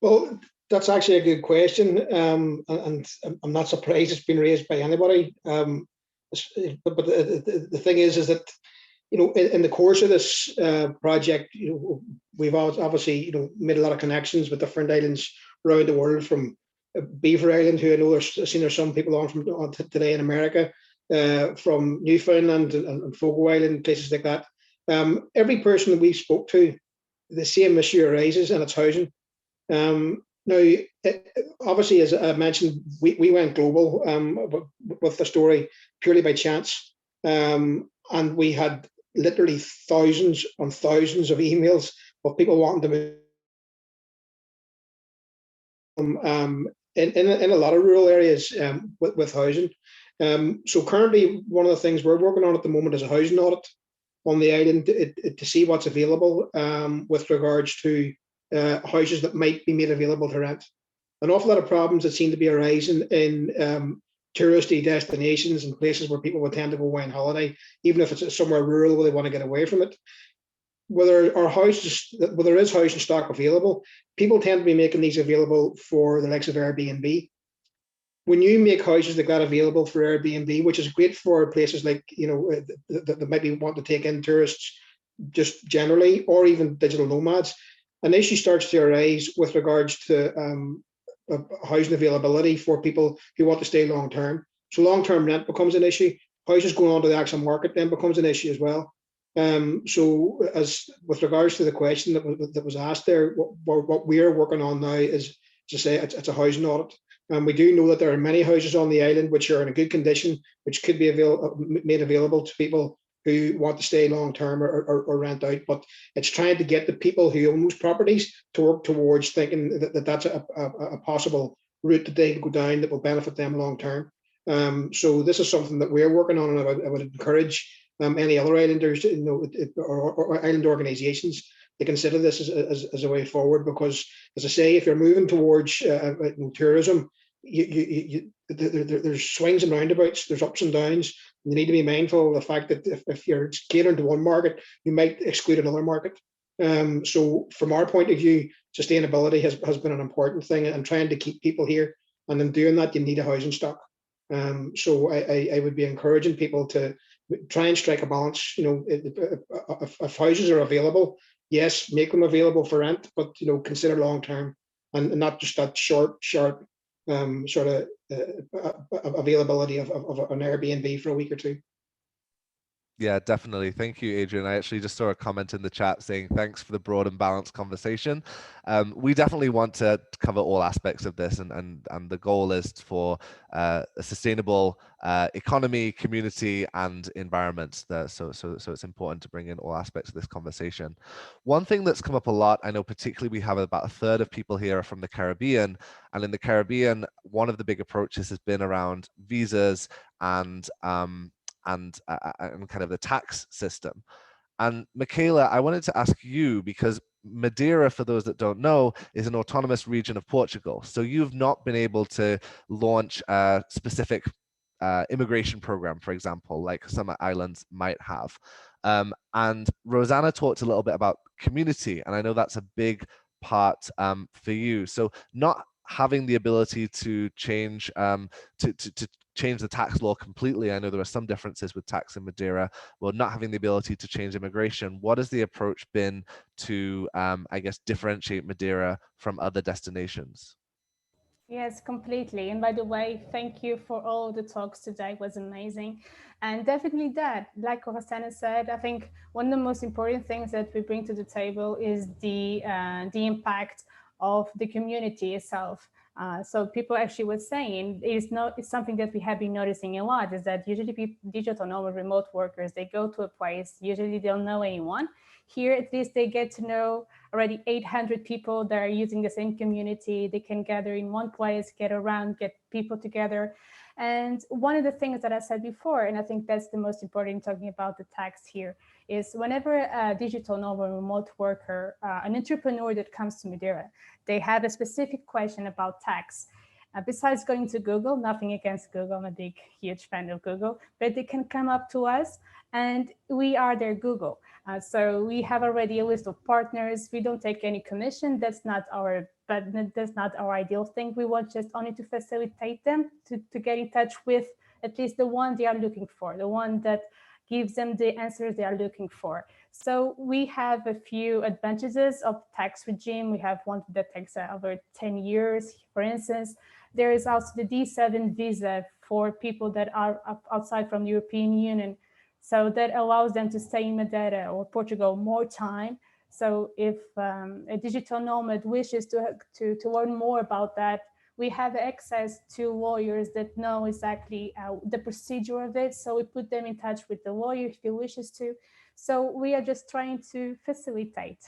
Well, that's actually a good question, and I'm not surprised it's been raised by anybody. But the thing is that, you know, in the course of this project, you know, we've obviously, you know, made a lot of connections with different islands around the world, from Beaver Island, who I know there's some people on today in America, from Newfoundland and Fogo Island, places like that. Every person that we spoke to, the same issue arises, and it's housing. Now, obviously, as I mentioned, we went global with the story purely by chance, and we had literally thousands on thousands of emails of people wanting to move in a lot of rural areas with housing. So currently, one of the things we're working on at the moment is a housing audit on the island to see what's available with regards to houses that might be made available to rent. An awful lot of problems that seem to be arising in touristy destinations and places where people would tend to go away on holiday, even if it's somewhere rural where they want to get away from it. Whether there is housing stock available, people tend to be making these available for the likes of Airbnb. When you make houses like that available for Airbnb, which is great for places like, you know, that might be wanting to take in tourists just generally, or even digital nomads, an issue starts to arise with regards to housing availability for people who want to stay long term. So long-term rent becomes an issue. Houses going onto the actual market then becomes an issue as well. So as with regards to the question that was asked there, what we are working on now is to say it's a housing audit. And we do know that there are many houses on the island which are in a good condition, which could be made available to people who want to stay long term or rent out, but it's trying to get the people who own those properties to work towards thinking that that's a possible route that they can go down that will benefit them long term. So this is something that we're working on, and I would encourage any other islanders, or island organisations to consider this as a way forward. Because, as I say, if you're moving towards tourism, there's swings and roundabouts, there's ups and downs. You need to be mindful of the fact that if you're catering to one market, you might exclude another market. So from our point of view, sustainability has been an important thing, and trying to keep people here. And in doing that, you need a housing stock. So I would be encouraging people to try and strike a balance. If houses are available, yes, make them available for rent, but consider long term, and not just that short, sharp sort of availability of an Airbnb for a week or two. Yeah, definitely. Thank you, Adrian. I actually just saw a comment in the chat saying thanks for the broad and balanced conversation. We definitely want to cover all aspects of this, and the goal is for a sustainable economy, community, and environment. So it's important to bring in all aspects of this conversation. One thing that's come up a lot, I know particularly we have about a third of people here are from the Caribbean, and in the Caribbean, one of the big approaches has been around visas and kind of the tax system. And Michaela, I wanted to ask you, because Madeira, for those that don't know, is an autonomous region of Portugal. So you've not been able to launch a specific immigration program, for example, like some islands might have. And Rosanna talked a little bit about community, and I know that's a big part for you. So not having the ability to change to change the tax law completely. I know there are some differences with tax in Madeira. Well, not having the ability to change immigration. What has the approach been to, I guess, differentiate Madeira from other destinations? Yes, completely. And by the way, thank you for all the talks today. It was amazing. And definitely that, like Rosanna said, I think one of the most important things that we bring to the table is the impact of the community itself. So people actually were saying it's something that we have been noticing a lot, is that usually people, digital nomad remote workers, they go to a place, usually they don't know anyone. Here, at least they get to know already 800 people that are using the same community. They can gather in one place, get around, get people together. And one of the things that I said before, and I think that's the most important talking about the tax here, is whenever a digital nomad remote worker, an entrepreneur that comes to Madeira, they have a specific question about tax. Besides going to Google, nothing against Google, I'm a big, huge fan of Google, but they can come up to us and we are their Google. So we have already a list of partners. We don't take any commission. That's not our ideal thing. We want just only to facilitate them to get in touch with at least the one they are looking for, the one that gives them the answers they are looking for. So we have a few advantages of tax regime. We have one that takes over 10 years, for instance. There is also the D7 visa for people that are outside from the European Union. So that allows them to stay in Madeira or Portugal more time. So if a digital nomad wishes to learn more about that, we have access to lawyers that know exactly the procedure of it. So we put them in touch with the lawyer if he wishes to. So we are just trying to facilitate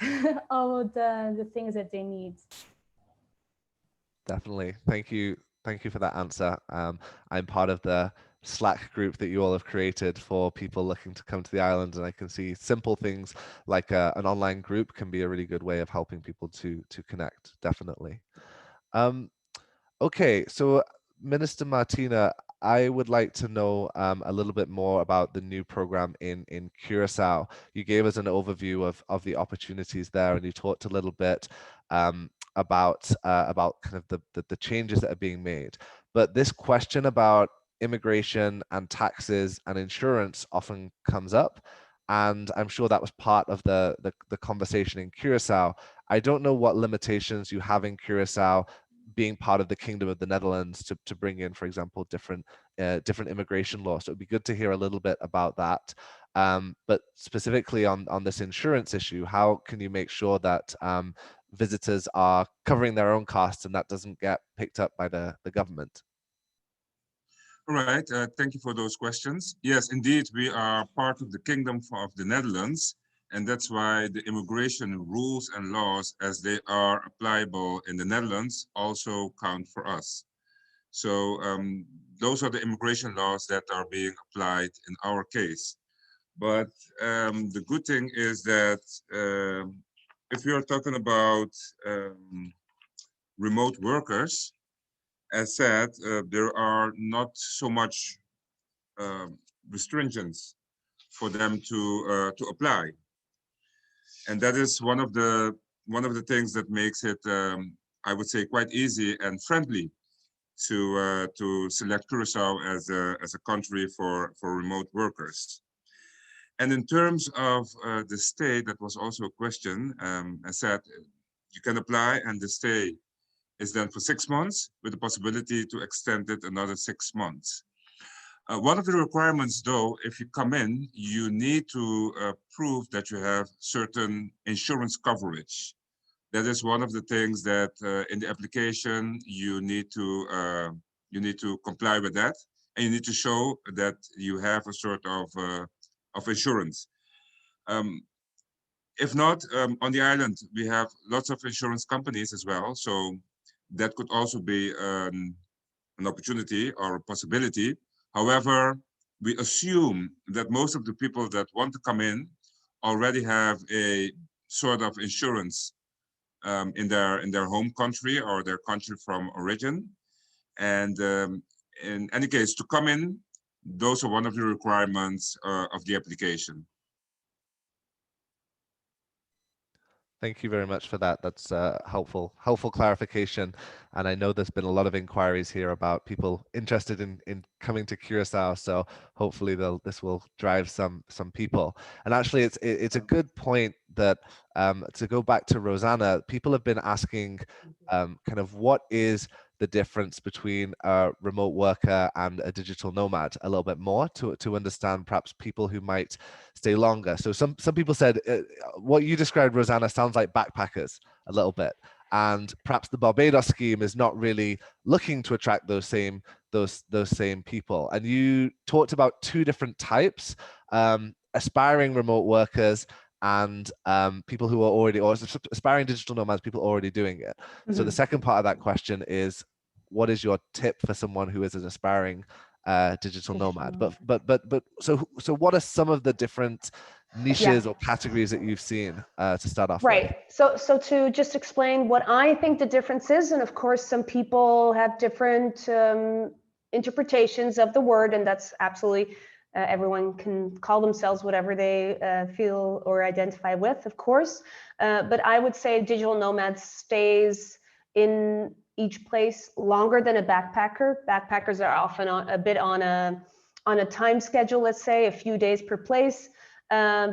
all of the things that they need. Definitely. Thank you. Thank you for that answer. I'm part of the Slack group that you all have created for people looking to come to the island, and I can see simple things like an online group can be a really good way of helping people to connect. Definitely. Okay, so Minister Martina, I would like to know a little bit more about the new program in Curacao. You gave us an overview of the opportunities there, and you talked a little bit about kind of the changes that are being made. But this question about immigration and taxes and insurance often comes up, and I'm sure that was part of the conversation in Curacao. I don't know what limitations you have in Curacao being part of the Kingdom of the Netherlands to bring in, for example, different immigration laws. So it'd be good to hear a little bit about that. But specifically on this insurance issue, how can you make sure that visitors are covering their own costs and that doesn't get picked up by the government? All right, thank you for those questions. Yes, indeed, we are part of the Kingdom of the Netherlands, and that's why the immigration rules and laws as they are applicable in the Netherlands also count for us. So those are the immigration laws that are being applied in our case. But the good thing is that if we are talking about remote workers, as said, there are not so much restrictions for them to apply, and that is one of the things that makes it, I would say, quite easy and friendly to select Curacao as a country for remote workers. And in terms of the stay, that was also a question. I said you can apply, and the stay is then for 6 months with the possibility to extend it another 6 months. One of the requirements, though, if you come in, you need to prove that you have certain insurance coverage. That is one of the things that in the application you need to comply with that, and you need to show that you have a sort of insurance. If not, on the island we have lots of insurance companies as well, so that could also be an opportunity or a possibility. However, we assume that most of the people that want to come in already have a sort of insurance in their home country or their country from origin. And in any case, to come in, those are one of the requirements of the application. Thank you very much for that. That's helpful clarification. And I know there's been a lot of inquiries here about people interested in coming to Curacao. So hopefully this will drive some people. And actually, it's a good point that to go back to Rosanna, people have been asking kind of what is the difference between a remote worker and a digital nomad a little bit more to understand perhaps people who might stay longer. So some people said what you described, Rosanna, sounds like backpackers a little bit, and perhaps the Barbados scheme is not really looking to attract those same people. And you talked about two different types, aspiring remote workers and people who are already, or aspiring digital nomads, people already doing it. Mm-hmm. So the second part of that question is, what is your tip for someone who is an aspiring digital nomad? But so what are some of the different niches or categories that you've seen to start off with? Right. So to just explain what I think the difference is, and of course some people have different interpretations of the word, and that's absolutely everyone can call themselves whatever they feel or identify with, of course. But I would say digital nomad stays in each place longer than a backpacker. Backpackers are often a bit on a time schedule, let's say a few days per place.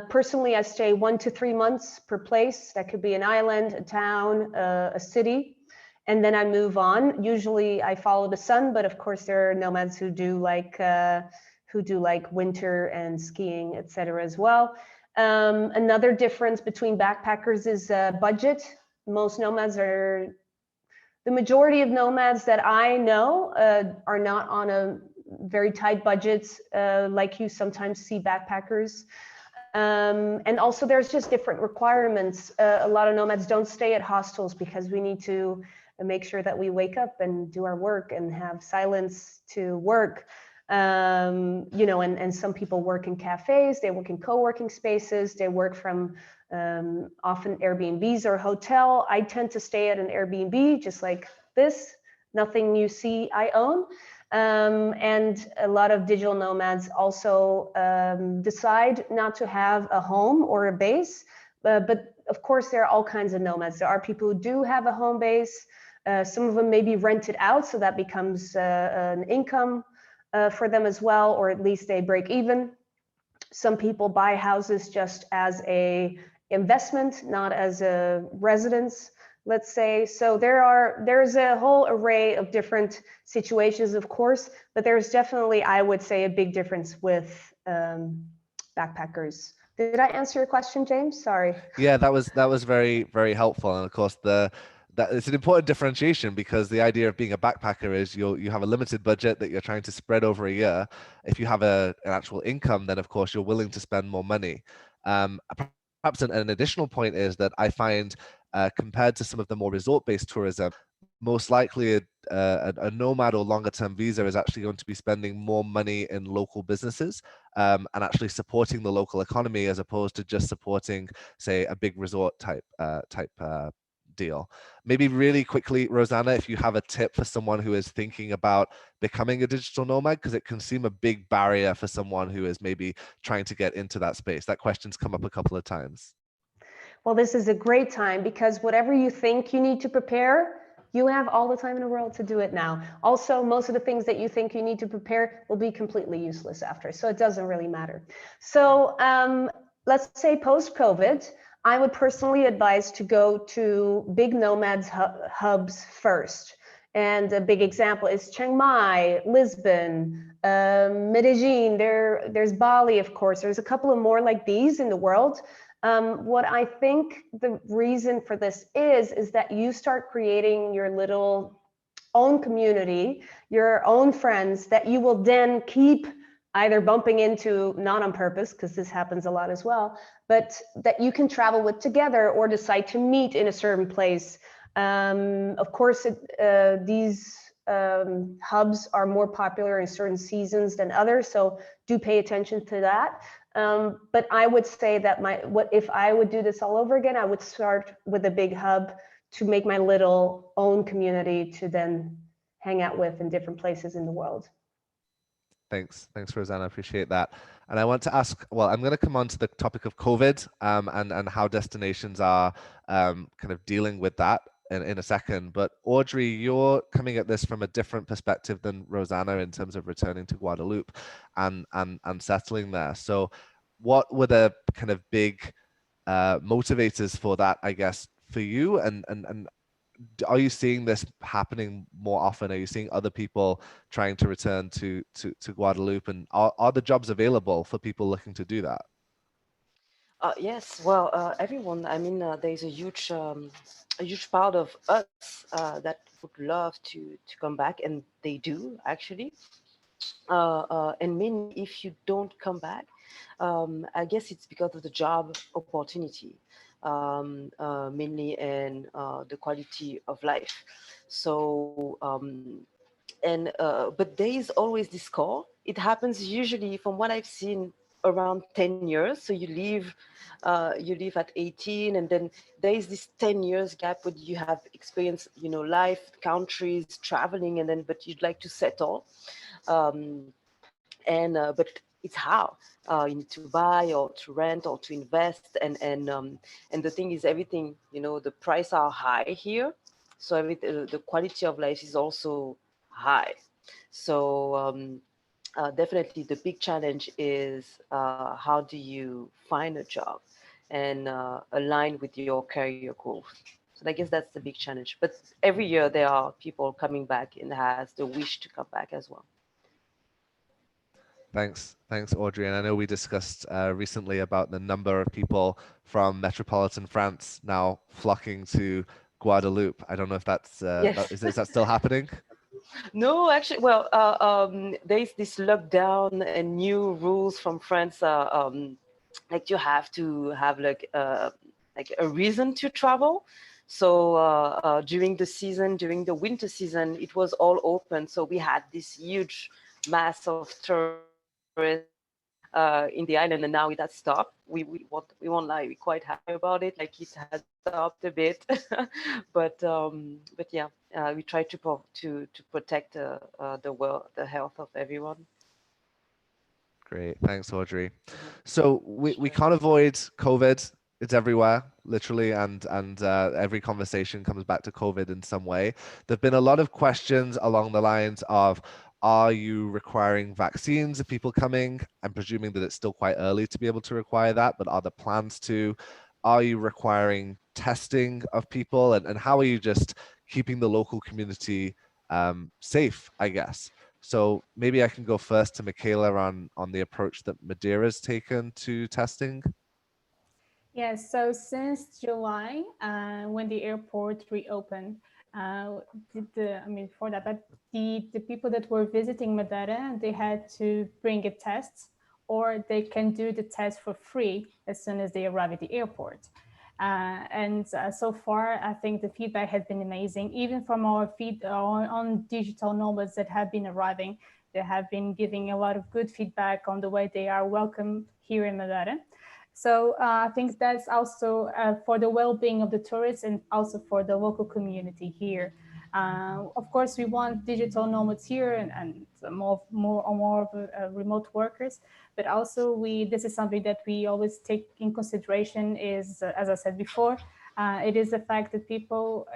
Personally, I stay 1 to 3 months per place. That could be an island, a town, a city, and then I move on. Usually I follow the sun, but of course there are nomads who do like winter and skiing, etc. as well. Another difference between backpackers is budget. The majority of nomads that I know are not on a very tight budgets like you sometimes see backpackers. And also there's just different requirements. A lot of nomads don't stay at hostels because we need to make sure that we wake up and do our work and have silence to work. You know, and some people work in cafes, they work in co-working spaces, they work from often Airbnbs or hotel. I tend to stay at an Airbnb, just like this. Nothing you see I own. And a lot of digital nomads also decide not to have a home or a base. But of course, there are all kinds of nomads. There are people who do have a home base. Some of them may be rented out, so that becomes an income for them as well, or at least they break even. Some people buy houses just as a investment, not as a residence, let's say. So there's a whole array of different situations, of course, but there's definitely, I would say, a big difference with backpackers. Did I answer your question, James? Sorry. Yeah, that was very, very helpful. And of course, the that it's an important differentiation, because the idea of being a backpacker is you have a limited budget that you're trying to spread over a year. If you have an actual income, then of course you're willing to spend more money. Perhaps an additional point is that I find, compared to some of the more resort-based tourism, most likely a nomad or longer term visa is actually going to be spending more money in local businesses, and actually supporting the local economy, as opposed to just supporting, say, a big resort type deal. Maybe really quickly, Rosanna, if you have a tip for someone who is thinking about becoming a digital nomad, because it can seem a big barrier for someone who is maybe trying to get into that space. That question's come up a couple of times. Well, this is a great time, because whatever you think you need to prepare, you have all the time in the world to do it now. Also, most of the things that you think you need to prepare will be completely useless after, so it doesn't really matter. So let's say post-COVID, I would personally advise to go to big nomads hubs first. And a big example is Chiang Mai, Lisbon, Medellin, there's Bali, of course. There's a couple of more like these in the world. What I think the reason for this is that you start creating your little own community, your own friends that you will then keep either bumping into, not on purpose, because this happens a lot as well, but that you can travel with together or decide to meet in a certain place. Of course, these hubs are more popular in certain seasons than others, so do pay attention to that. But I would say that if I would do this all over again, I would start with a big hub to make my little own community to then hang out with in different places in the world. Thanks, Rosanna. I appreciate that. And I want to ask, well, I'm going to come on to the topic of COVID, and how destinations are kind of dealing with that in a second. But Audrey, you're coming at this from a different perspective than Rosanna in terms of returning to Guadeloupe and settling there. So what were the kind of big motivators for that, I guess, for you? And are you seeing this happening more often? Are you seeing other people trying to return to Guadeloupe? And are the jobs available for people looking to do that? Yes, well, everyone, I mean, there's a huge part of us that would love to come back, and they do actually. And mainly if you don't come back, I guess it's because of the job opportunity, mainly, and the quality of life. So, but there is always this call. It happens usually, from what I've seen, around 10 years. So you leave at 18, and then there is this 10 years gap where you have experienced, life, countries, traveling, and then, but you'd like to settle. But it's how you need to buy or to rent or to invest, and the thing is, everything, the prices are high here, so the quality of life is also high. So definitely the big challenge is how do you find a job and align with your career growth. So I guess that's the big challenge. But every year there are people coming back and has the wish to come back as well. Thanks, Audrey. And I know we discussed recently about the number of people from metropolitan France now flocking to Guadeloupe. I don't know if that's Yes. is that still happening? No, actually, well, there's this lockdown and new rules from France. Like you have to have like a reason to travel. So during the winter season, it was all open. So we had this huge mass of tourists in the island, and now it has stopped. We won't lie, we're quite happy about it. Like, it has stopped a bit, but yeah, we try to protect the health of everyone. Great, thanks, Audrey. So we can't avoid COVID. It's everywhere, literally, and every conversation comes back to COVID in some way. There've been a lot of questions along the lines of, are you requiring vaccines of people coming? I'm presuming that it's still quite early to be able to require that, but are there plans to? Are you requiring testing of people? And how are you just keeping the local community safe, I guess? So maybe I can go first to Michaela on the approach that Madeira's taken to testing. Yes, so since July, when the airport reopened, I mean, for that, but the people that were visiting Madeira, they had to bring a test, or they can do the test for free as soon as they arrive at the airport. And so far, I think the feedback has been amazing. Even from our feed on digital nomads that have been arriving, they have been giving a lot of good feedback on the way they are welcome here in Madeira. So I think that's also for the well-being of the tourists and also for the local community here. Of course, we want digital nomads here and more of remote workers, but also this is something that we always take in consideration is, as I said before, it is the fact that people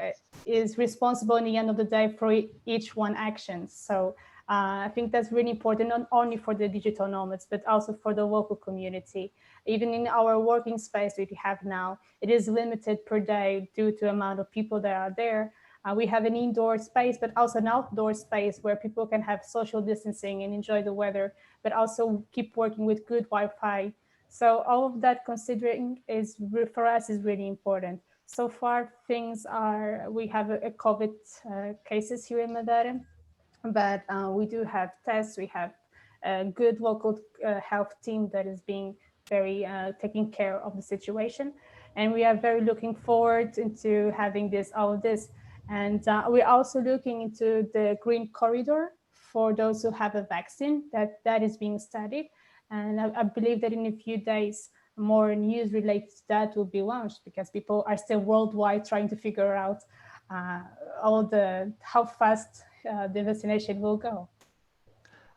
is responsible in the end of the day for each one action. So I think that's really important, not only for the digital nomads, but also for the local community. Even in our working space that we have now, it is limited per day due to the amount of people that are there. We have an indoor space, but also an outdoor space where people can have social distancing and enjoy the weather, but also keep working with good Wi-Fi. So all of that considering is for us is really important. So far, things are, we have a COVID cases here in Madeira, but we do have tests. We have a good local health team that is being very taking care of the situation, and we are very looking forward into having all of this. And we're also looking into the green corridor for those who have a vaccine that is being studied, and I believe that in a few days more news related to that will be launched, because people are still worldwide trying to figure out how fast the vaccination will go.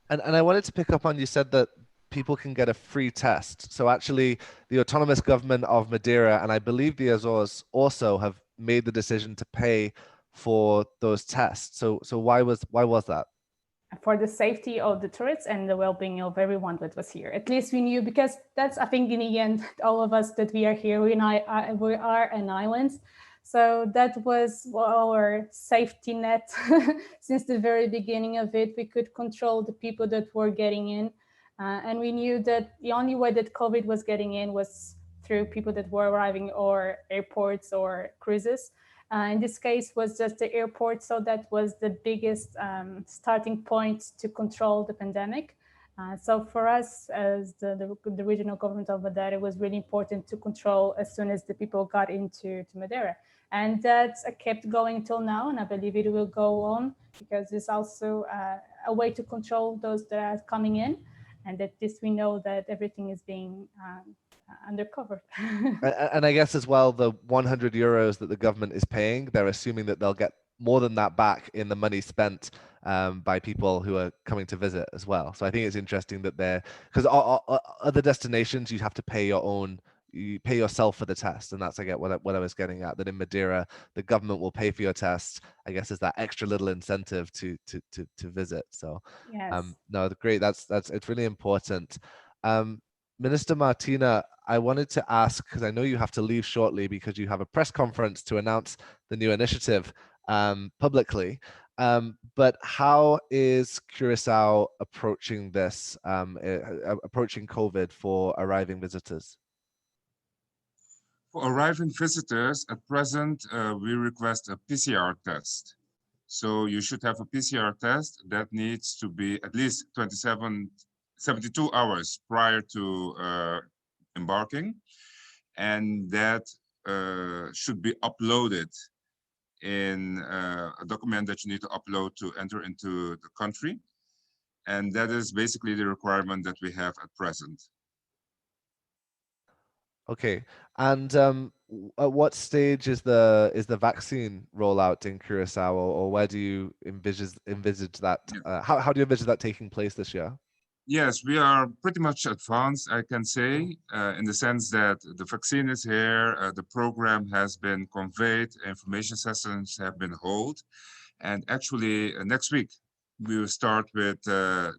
And I wanted to pick up on, you said that people can get a free test. So actually, the autonomous government of Madeira and I believe the Azores also have made the decision to pay for those tests. So why was that? For the safety of the tourists and the well-being of everyone that was here. At least we knew, because that's, I think, in the end, all of us that we are here, we are an island. So that was our safety net since the very beginning of it. We could control the people that were getting in. And we knew that the only way that COVID was getting in was through people that were arriving or airports or cruises. In this case was just the airport, so that was the biggest starting point to control the pandemic. So for us, as the regional government of Madeira, it was really important to control as soon as the people got into Madeira. And that kept going till now, and I believe it will go on, because it's also a way to control those that are coming in, and that this we know that everything is being undercover. And I guess as well, the 100 euros that the government is paying, they're assuming that they'll get more than that back in the money spent by people who are coming to visit as well. So I think it's interesting that because other destinations, you have to pay you pay yourself for the test, and that's, I get what I was getting at, that in Madeira the government will pay for your test. I guess is that extra little incentive to visit. So Yes. no, great, that's it's really important. Minister Martina, I wanted to ask, because I know you have to leave shortly because you have a press conference to announce the new initiative publicly. But how is Curacao approaching this, approaching COVID for arriving visitors? For arriving visitors, at present, we request a PCR test. So you should have a PCR test that needs to be at least 72 hours prior to embarking. And that should be uploaded in a document that you need to upload to enter into the country. And that is basically the requirement that we have at present. Okay, and at what stage is the vaccine rollout in Curacao, or where do you envisage that? How do you envisage that taking place this year? Yes, we are pretty much advanced, I can say, in the sense that the vaccine is here, the program has been conveyed, information sessions have been held, and actually next week we will start with the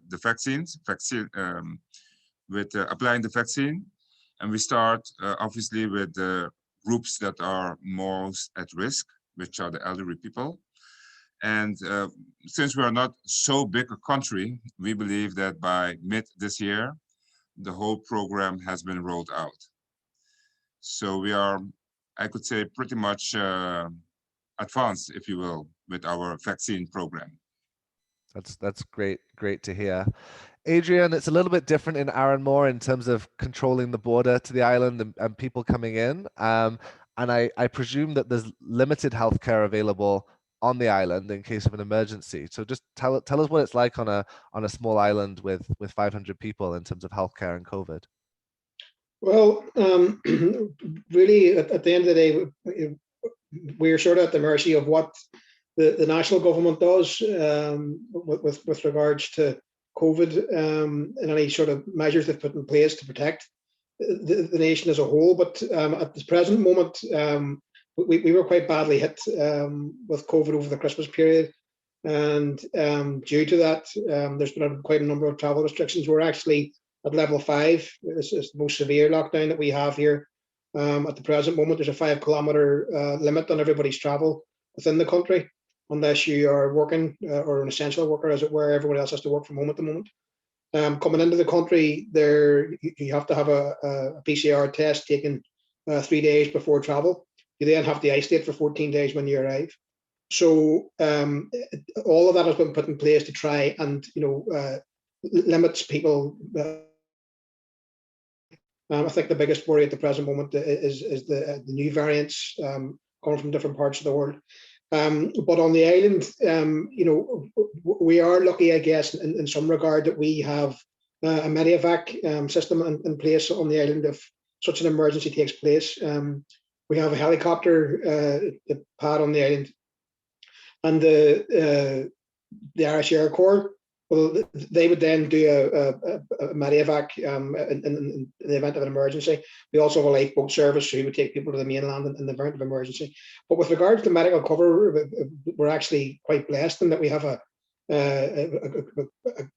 applying the vaccine, and we start obviously with the groups that are most at risk, which are the elderly people. And since we are not so big a country, we believe that by mid this year, the whole program has been rolled out. So we are, I could say, pretty much advanced, if you will, with our vaccine program. That's great to hear. Adrian, it's a little bit different in Aranmore in terms of controlling the border to the island and people coming in. And I presume that there's limited healthcare available on the island in case of an emergency. So just tell us what it's like on a small island with 500 people in terms of healthcare and COVID. Well, really, at the end of the day, we're sort of at the mercy of what the national government does with regards to COVID and any sort of measures they've put in place to protect the nation as a whole. But at this present moment, we were quite badly hit with COVID over the Christmas period. And due to that, there's been quite a number of travel restrictions. We're actually at level 5. This is the most severe lockdown that we have here. At the present moment, there's a 5-kilometre limit on everybody's travel within the country, unless you are working or an essential worker, as it were. Everyone else has to work from home at the moment. Coming into the country, you have to have a PCR test taken 3 days before travel. You then have to isolate for 14 days when you arrive. So all of that has been put in place to try and limits people. I think the biggest worry at the present moment is the new variants coming from different parts of the world. But on the island, we are lucky, I guess, in some regard that we have a medevac system in place on the island if such an emergency takes place. We have a helicopter pad on the island, and the Irish Air Corps. Well, they would then do a medevac in the event of an emergency. We also have a lifeboat service who would take people to the mainland in the event of emergency. But with regards to medical cover, we're actually quite blessed in that we have a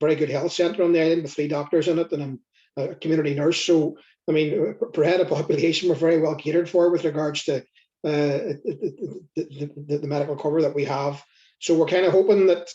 very good health centre on the island with 3 doctors in it and a community nurse. So, I mean, per head of population, we're very well catered for with regards to the medical cover that we have. So we're kind of hoping that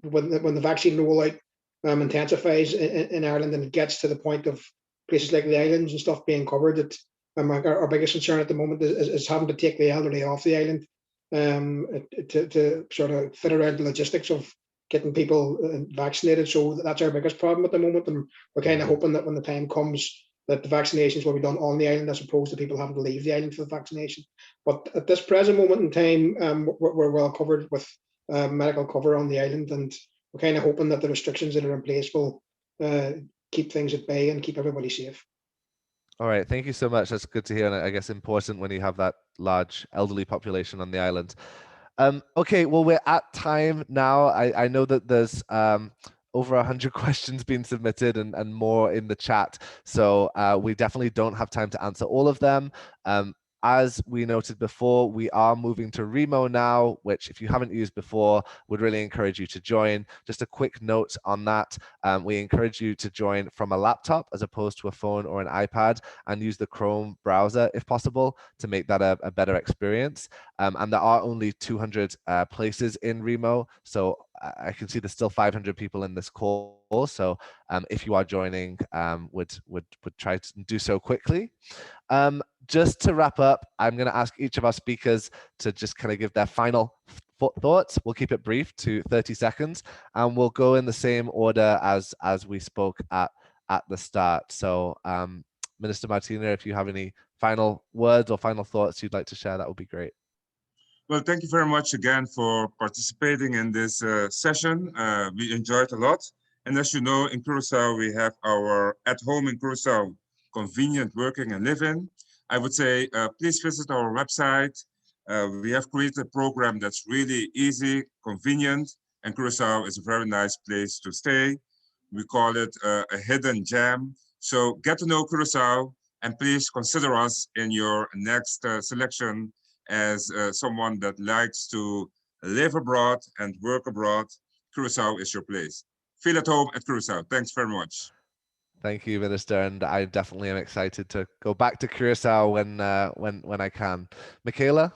when the vaccine rollout intensifies in Ireland and it gets to the point of places like the islands and stuff being covered, that our biggest concern at the moment is having to take the elderly off the island to sort of fit around the logistics of getting people vaccinated. So that's our biggest problem at the moment, and we're kind of hoping that when the time comes, that the vaccinations will be done on the island as opposed to people having to leave the island for the vaccination. But at this present moment in time, we're well covered with medical cover on the island, and we're kind of hoping that the restrictions that are in place will keep things at bay and keep everybody safe. All right, thank you so much. That's good to hear, and I guess important when you have that large elderly population on the island. Okay, well, we're at time now. I know that there's over 100 questions being submitted and more in the chat. So we definitely don't have time to answer all of them. As we noted before, we are moving to Remo now, which if you haven't used before, would really encourage you to join. Just a quick note on that. We encourage you to join from a laptop as opposed to a phone or an iPad, and use the Chrome browser if possible to make that a better experience. And there are only 200 places in Remo. So I can see there's still 500 people in this call. So if you are joining, would try to do so quickly. Just to wrap up, I'm going to ask each of our speakers to just kind of give their final thoughts. We'll keep it brief to 30 seconds, and we'll go in the same order as we spoke at the start. So Minister Martina, if you have any final words or final thoughts you'd like to share, that would be great. Well, thank you very much again for participating in this session. We enjoyed a lot. And as you know, in Curacao, we have our at home in Curacao, convenient working and living. I would say, please visit our website. We have created a program that's really easy, convenient, and Curacao is a very nice place to stay. We call it a hidden gem. So get to know Curacao, and please consider us in your next selection as someone that likes to live abroad and work abroad. Curacao is your place. Feel at home at Curacao. Thanks very much. Thank you, Minister, and I definitely am excited to go back to Curacao when I can. Michaela?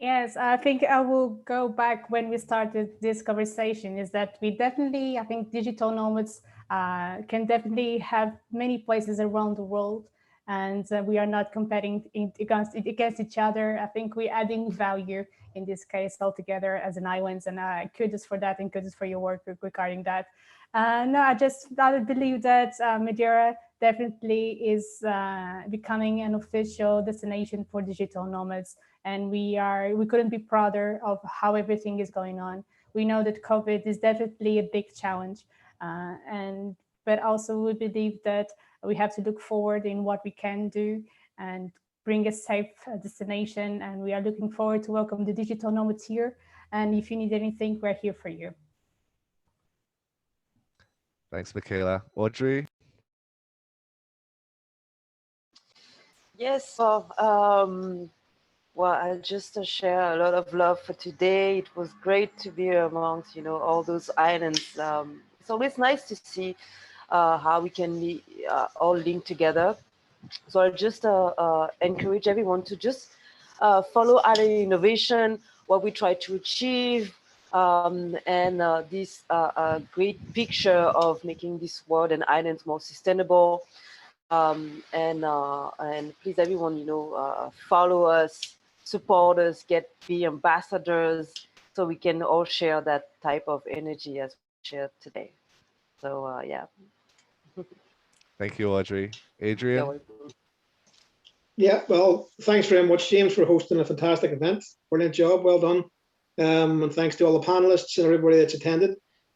Yes, I think I will go back when we started this conversation, is that we definitely, I think digital nomads can definitely have many places around the world, and we are not competing against each other. I think we're adding value in this case altogether as an island, and kudos for that and kudos for your work regarding that. No, I believe that Madeira definitely is becoming an official destination for digital nomads, and we couldn't be prouder of how everything is going on. We know that COVID is definitely a big challenge, and but also we believe that we have to look forward in what we can do and bring a safe destination. And we are looking forward to welcome the digital nomads here. And if you need anything, we're here for you. Thanks, Michaela. Audrey? Yes, well, I'll just share a lot of love for today. It was great to be amongst, all those islands. It's always nice to see how we can be all linked together. So I'll just encourage everyone to just follow Island Innovation, what we try to achieve, and this great picture of making this world and islands more sustainable. And please, everyone, follow us, support us, be ambassadors, so we can all share that type of energy as we shared today. So yeah. Thank you, Audrey. Adrian? Yeah, well, thanks very much, James, for hosting a fantastic event. Brilliant job, well done. And thanks to all the panelists and everybody that's attended.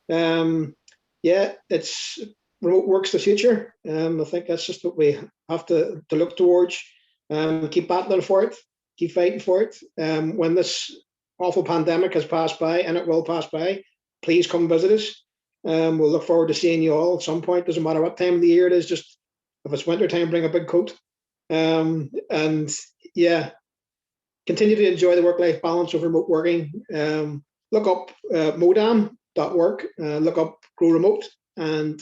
Yeah, it's remote work's the future. I think that's just what we have to look towards. Keep battling for it, keep fighting for it. When this awful pandemic has passed by, and it will pass by, please come visit us. We'll look forward to seeing you all at some point. Doesn't matter what time of the year it is, just if it's winter time, bring a big coat. And yeah, continue to enjoy the work-life balance of remote working. Look up modam.work, look up Grow Remote, and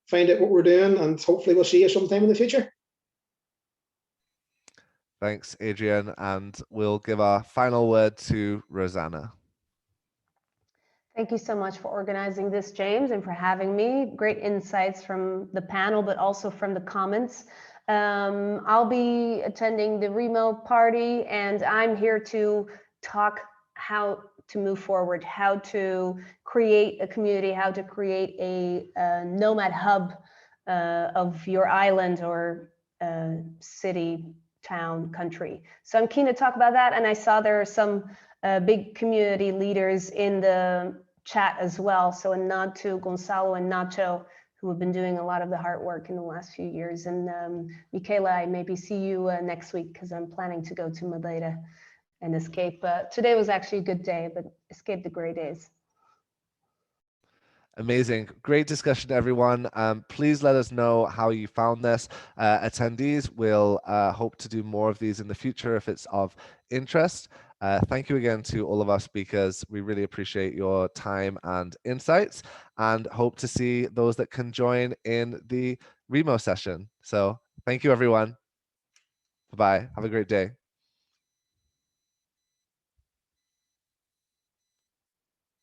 find out what we're doing, and hopefully we'll see you sometime in the future. Thanks, Adrian. And we'll give our final word to Rosanna. Thank you so much for organizing this, James, and for having me. Great insights from the panel, but also from the comments. I'll be attending the remote party, and I'm here to talk how to move forward, how to create a community, how to create a nomad hub of your island or city, town, country. So I'm keen to talk about that, and I saw there are some big community leaders in the chat as well. So a nod to Gonzalo and Nacho, who have been doing a lot of the hard work in the last few years. And Michaela, I maybe see you next week, because I'm planning to go to Madeira and escape. Today was actually a good day, but escape the gray days. Amazing. Great discussion, everyone. Please let us know how you found this. Attendees will hope to do more of these in the future if it's of interest. Thank you again to all of our speakers. We really appreciate your time and insights, and hope to see those that can join in the Remo session. So thank you, everyone. Bye-bye. Have a great day.